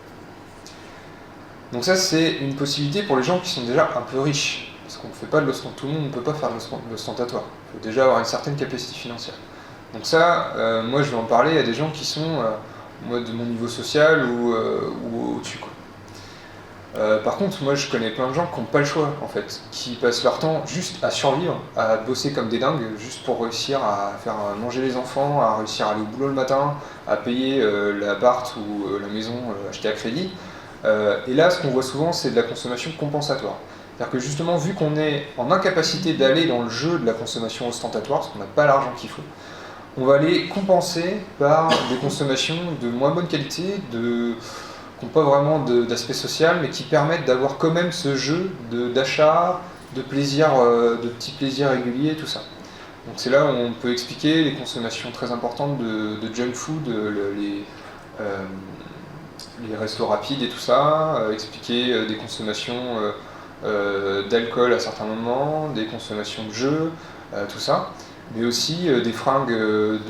Donc ça c'est une possibilité pour les gens qui sont déjà un peu riches. Parce qu'on ne fait pas de l'ostentatoire, tout le monde ne peut pas faire de l'ostentatoire. Il faut déjà avoir une certaine capacité financière. Donc ça, moi je vais en parler à des gens qui sont de mon niveau social ou au-dessus, quoi. Par contre, moi je connais plein de gens qui n'ont pas le choix en fait, qui passent leur temps juste à survivre, à bosser comme des dingues, juste pour réussir à faire manger les enfants, à réussir à aller au boulot le matin, à payer l'appart ou la maison achetée à crédit. Et là, ce qu'on voit souvent, c'est de la consommation compensatoire. C'est-à-dire que justement, vu qu'on est en incapacité d'aller dans le jeu de la consommation ostentatoire, parce qu'on n'a pas l'argent qu'il faut, on va aller compenser par des consommations de moins bonne qualité, qui n'ont pas vraiment d'aspect social, mais qui permettent d'avoir quand même ce jeu d'achat, de plaisir, de petits plaisirs réguliers, tout ça. Donc c'est là où on peut expliquer les consommations très importantes de junk food, les restos rapides et tout ça, expliquer des consommations d'alcool à certains moments, des consommations de jeux, tout ça, mais aussi des fringues de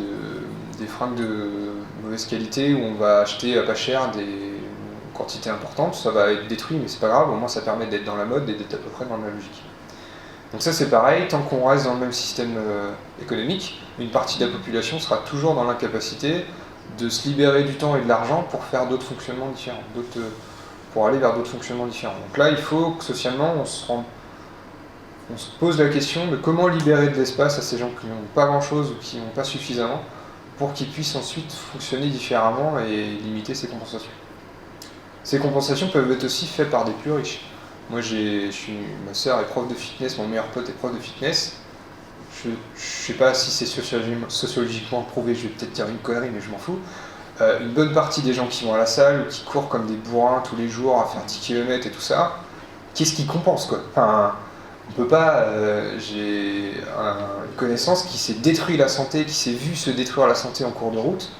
mauvaise qualité où on va acheter à pas cher des quantités importantes, ça va être détruit mais c'est pas grave, au moins ça permet d'être dans la mode et d'être à peu près dans la logique. Donc ça c'est pareil, tant qu'on reste dans le même système économique, une partie de la population sera toujours dans l'incapacité de se libérer du temps et de l'argent pour faire d'autres fonctionnements différents, pour aller vers d'autres fonctionnements différents. Donc là, il faut que socialement, on se pose la question de comment libérer de l'espace à ces gens qui n'ont pas grand-chose ou qui n'ont pas suffisamment pour qu'ils puissent ensuite fonctionner différemment et limiter ces compensations. Ces compensations peuvent être aussi faites par des plus riches. Moi, ma sœur est prof de fitness, mon meilleur pote est prof de fitness. Je ne sais pas si c'est sociologiquement prouvé, je vais peut-être dire une connerie, mais je m'en fous. Une bonne partie des gens qui vont à la salle, ou qui courent comme des bourrins tous les jours à faire 10 km et tout ça, qu'est-ce qui compense, quoi? Enfin, on peut pas... j'ai une connaissance qui s'est détruit la santé, qui s'est vue se détruire la santé en cours de route,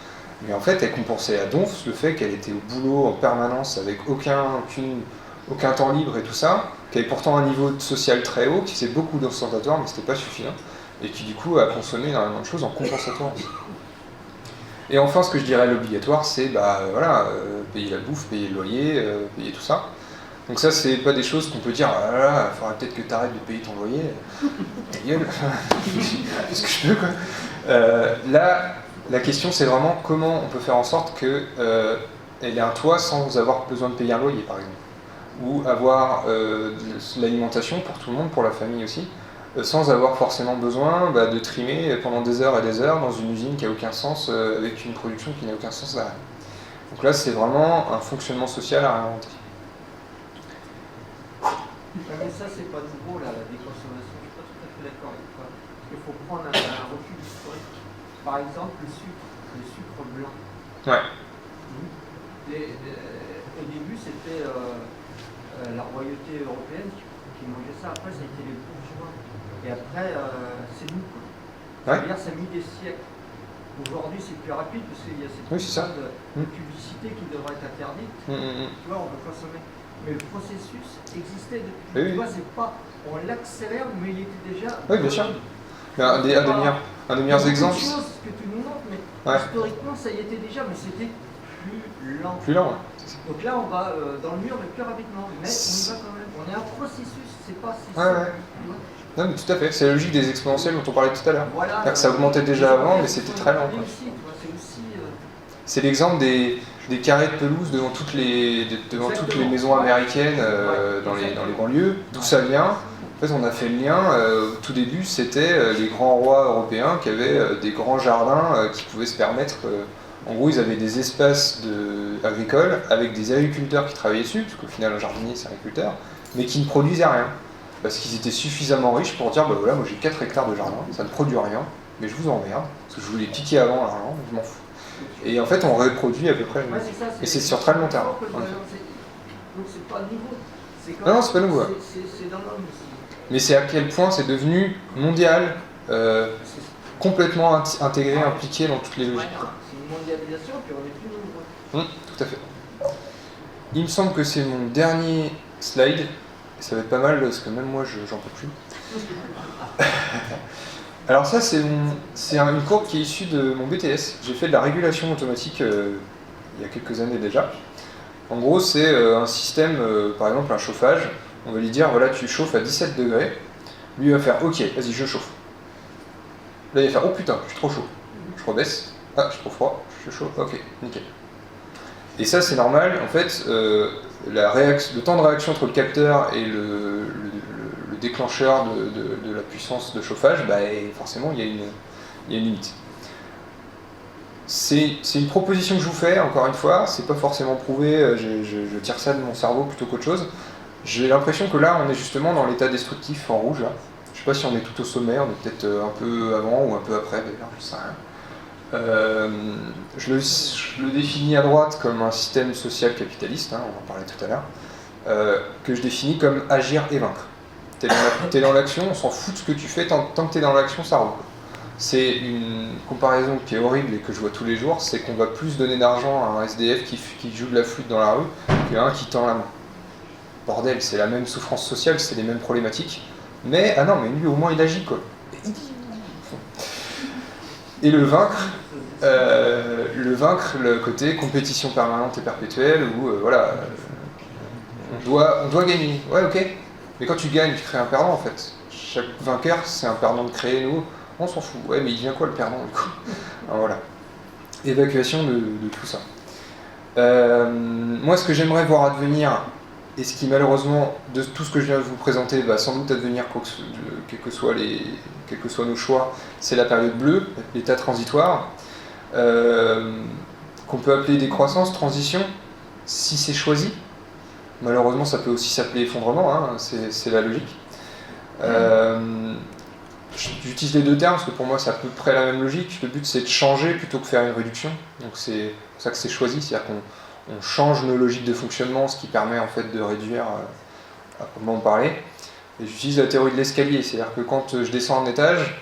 mais en fait elle compensait à donf le fait qu'elle était au boulot en permanence avec aucun temps libre et tout ça, qui avait pourtant un niveau social très haut, qui faisait beaucoup d'ostentatoire, mais c'était pas suffisant. et qui du coup a consommé énormément de choses en compensatoire aussi. Et enfin, ce que je dirais l'obligatoire, c'est payer la bouffe, payer le loyer, payer tout ça. Donc ça, c'est pas des choses qu'on peut dire, ah là là, il faudrait peut-être que tu arrêtes de payer ton loyer, ta gueule, qu'est-ce que je peux quoi. Là, la question c'est vraiment comment on peut faire en sorte qu'elle ait un toit sans avoir besoin de payer un loyer par exemple. Ou avoir de l'alimentation pour tout le monde, pour la famille aussi, sans avoir forcément besoin de trimer pendant des heures et des heures dans une usine qui n'a aucun sens, avec une production qui n'a aucun sens derrière. Donc là, c'est vraiment un fonctionnement social à réinventer. Mais ça, c'est pas nouveau, là, la déconsommation. Je suis pas tout à fait d'accord avec toi. Parce qu'il faut prendre un recul historique. Par exemple, le sucre blanc. Ouais. Au début, c'était la royauté européenne qui mangeait ça. Après, ça a été les bourgeois. Et après, c'est nous, quoi. Ouais. C'est-à-dire, ça a mis des siècles. Aujourd'hui, c'est plus rapide parce qu'il y a cette de publicité qui devrait être interdite. Tu vois, on peut consommer. Mais le processus existait depuis. Oui. Tu vois, c'est pas, on l'accélère, mais il était déjà. Oui, bien sûr. Un des meilleurs exemples. C'est chose que tu nous montres, mais historiquement, ça y était déjà, mais c'était plus lent. Plus lent, ouais. Donc là, on va dans le mur, mais plus rapidement. Mais on y va quand même. On est un processus, c'est pas si Ouais. Non, mais tout à fait. C'est la logique des exponentielles dont on parlait tout à l'heure. Voilà, ça augmentait déjà avant, mais c'était très lent. C'est l'exemple des carrés de pelouse devant toutes les maisons américaines dans les banlieues. D'où ça vient? En fait, on a fait le lien. Au tout début, c'était les grands rois européens qui avaient des grands jardins qui pouvaient se permettre. En gros, ils avaient des espaces agricoles avec des agriculteurs qui travaillaient dessus, parce qu'au final, un jardinier, c'est un agriculteur, mais qui ne produisaient rien. Parce qu'ils étaient suffisamment riches pour dire, voilà, moi j'ai 4 hectares de jardin, ça ne produit rien, mais je vous emmerde, parce que je voulais piquer avant l'argent, je m'en fous. Et en fait, on reproduit à peu près. Et c'est sur très long terme. Donc c'est pas nouveau. Non, c'est pas nouveau. C'est dans l'homme aussi. Mais c'est à quel point c'est devenu mondial, complètement intégré, impliqué dans toutes les logiques. C'est une mondialisation, puis on est plus nombreux. Tout à fait. Il me semble que c'est mon dernier slide. Et ça va être pas mal, parce que même moi, j'en peux plus. Alors ça, c'est une courbe qui est issue de mon BTS. J'ai fait de la régulation automatique il y a quelques années déjà. En gros, c'est un système, par exemple un chauffage. On va lui dire, voilà, tu chauffes à 17 degrés. Lui, il va faire, ok, vas-y, je chauffe. Là, il va faire, oh putain, je suis trop chaud. Je rebaisse. Ah, je suis trop froid, je suis chaud, ok, nickel. Et ça, c'est normal. En fait, le temps de réaction entre le capteur et le déclencheur de la puissance de chauffage, forcément, il y a une limite. C'est une proposition que je vous fais, encore une fois, c'est pas forcément prouvé, je tire ça de mon cerveau plutôt qu'autre chose. J'ai l'impression que là, on est justement dans l'état destructif en rouge. Là. Je sais pas si on est tout au sommet, on est peut-être un peu avant ou un peu après, d'ailleurs, je sais rien. Je le définis à droite comme un système social capitaliste, on en parlait tout à l'heure, que je définis comme agir et vaincre. T'es dans l'action, on s'en fout de ce que tu fais, tant que t'es dans l'action, ça roule. C'est une comparaison qui est horrible et que je vois tous les jours, c'est qu'on va plus donner d'argent à un SDF qui joue de la flûte dans la rue qu'à un qui tend la main. Bordel, c'est la même souffrance sociale, c'est les mêmes problématiques, mais mais lui au moins il agit quoi. Et le vaincre, le côté compétition permanente et perpétuelle, où on doit gagner. Ouais, ok. Mais quand tu gagnes, tu crées un perdant en fait. Chaque vainqueur, c'est un perdant de créer, nous, on s'en fout. Ouais, mais il vient quoi le perdant du coup? Alors, voilà. Évacuation de tout ça. Moi, ce que j'aimerais voir advenir, et ce qui malheureusement, de tout ce que je viens de vous présenter, va sans doute advenir, quels que soient nos choix, c'est la période bleue, l'état transitoire, qu'on peut appeler décroissance, transition, si c'est choisi. Malheureusement, ça peut aussi s'appeler effondrement, c'est la logique. J'utilise les deux termes parce que pour moi c'est à peu près la même logique. Le but c'est de changer plutôt que faire une réduction. Donc c'est pour ça que c'est choisi, c'est-à-dire qu'on change nos logiques de fonctionnement, ce qui permet en fait de réduire à comment parler. Et j'utilise la théorie de l'escalier, c'est-à-dire que quand je descends un étage,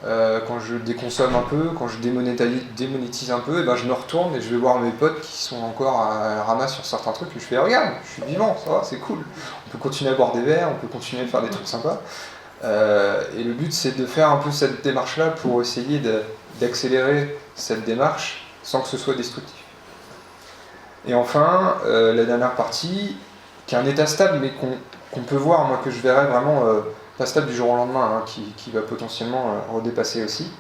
quand je déconsomme un peu, quand je démonétise un peu, je me retourne et je vais voir mes potes qui sont encore à la ramasse sur certains trucs et je fais regarde, je suis vivant, ça va, c'est cool. On peut continuer à boire des verres, on peut continuer à faire des trucs sympas. Et le but, c'est de faire un peu cette démarche-là pour essayer d'accélérer cette démarche sans que ce soit destructif. Et enfin, la dernière partie, qui est un état stable, mais qu'on peut voir, moi, que je verrais vraiment pas stable du jour au lendemain, hein, qui va potentiellement redépasser aussi.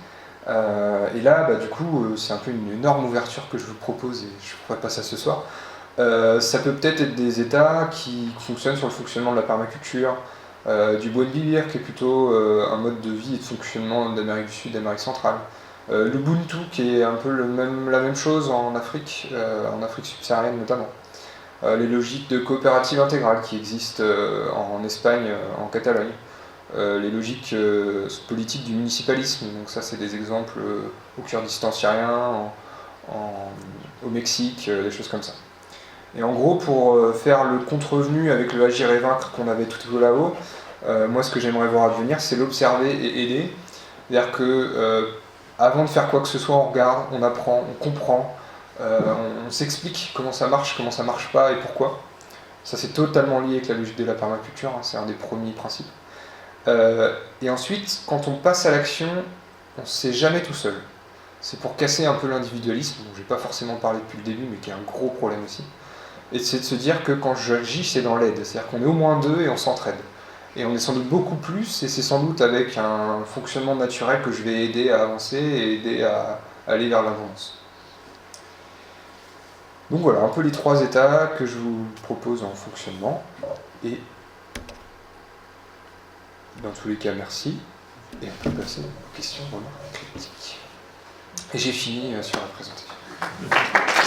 Et là, du coup, c'est un peu une énorme ouverture que je vous propose, et je ne ferai pas ça ce soir. Ça peut peut-être être des états qui fonctionnent sur le fonctionnement de la permaculture, du bois de vivre, qui est plutôt un mode de vie et de fonctionnement d'Amérique du Sud, d'Amérique centrale. L'Ubuntu, qui est un peu la même chose en Afrique subsaharienne notamment. Les logiques de coopérative intégrale qui existent en Espagne, en Catalogne. Les logiques politiques du municipalisme, donc ça c'est des exemples au Kurdistan syrien, au Mexique, des choses comme ça. Et en gros, pour faire le contrevenu avec le agir et vaincre qu'on avait tout là-haut, moi ce que j'aimerais voir advenir, c'est l'observer et aider. C'est-à-dire que avant de faire quoi que ce soit, on regarde, on apprend, on comprend, on s'explique comment ça marche pas et pourquoi. Ça c'est totalement lié avec la logique de la permaculture, hein, c'est un des premiers principes. Et ensuite, quand on passe à l'action, on ne sait jamais tout seul. C'est pour casser un peu l'individualisme, dont je n'ai pas forcément parlé depuis le début, mais qui est un gros problème aussi. Et c'est de se dire que quand j'agis, c'est dans l'aide. C'est-à-dire qu'on est au moins deux et on s'entraide. Et on est sans doute beaucoup plus, et c'est sans doute avec un fonctionnement naturel que je vais aider à avancer et aider à aller vers l'avance. Donc voilà, un peu les 3 états que je vous propose en fonctionnement. Et dans tous les cas, merci. Et on peut passer aux questions, remarques, critiques. Et j'ai fini sur la présentation.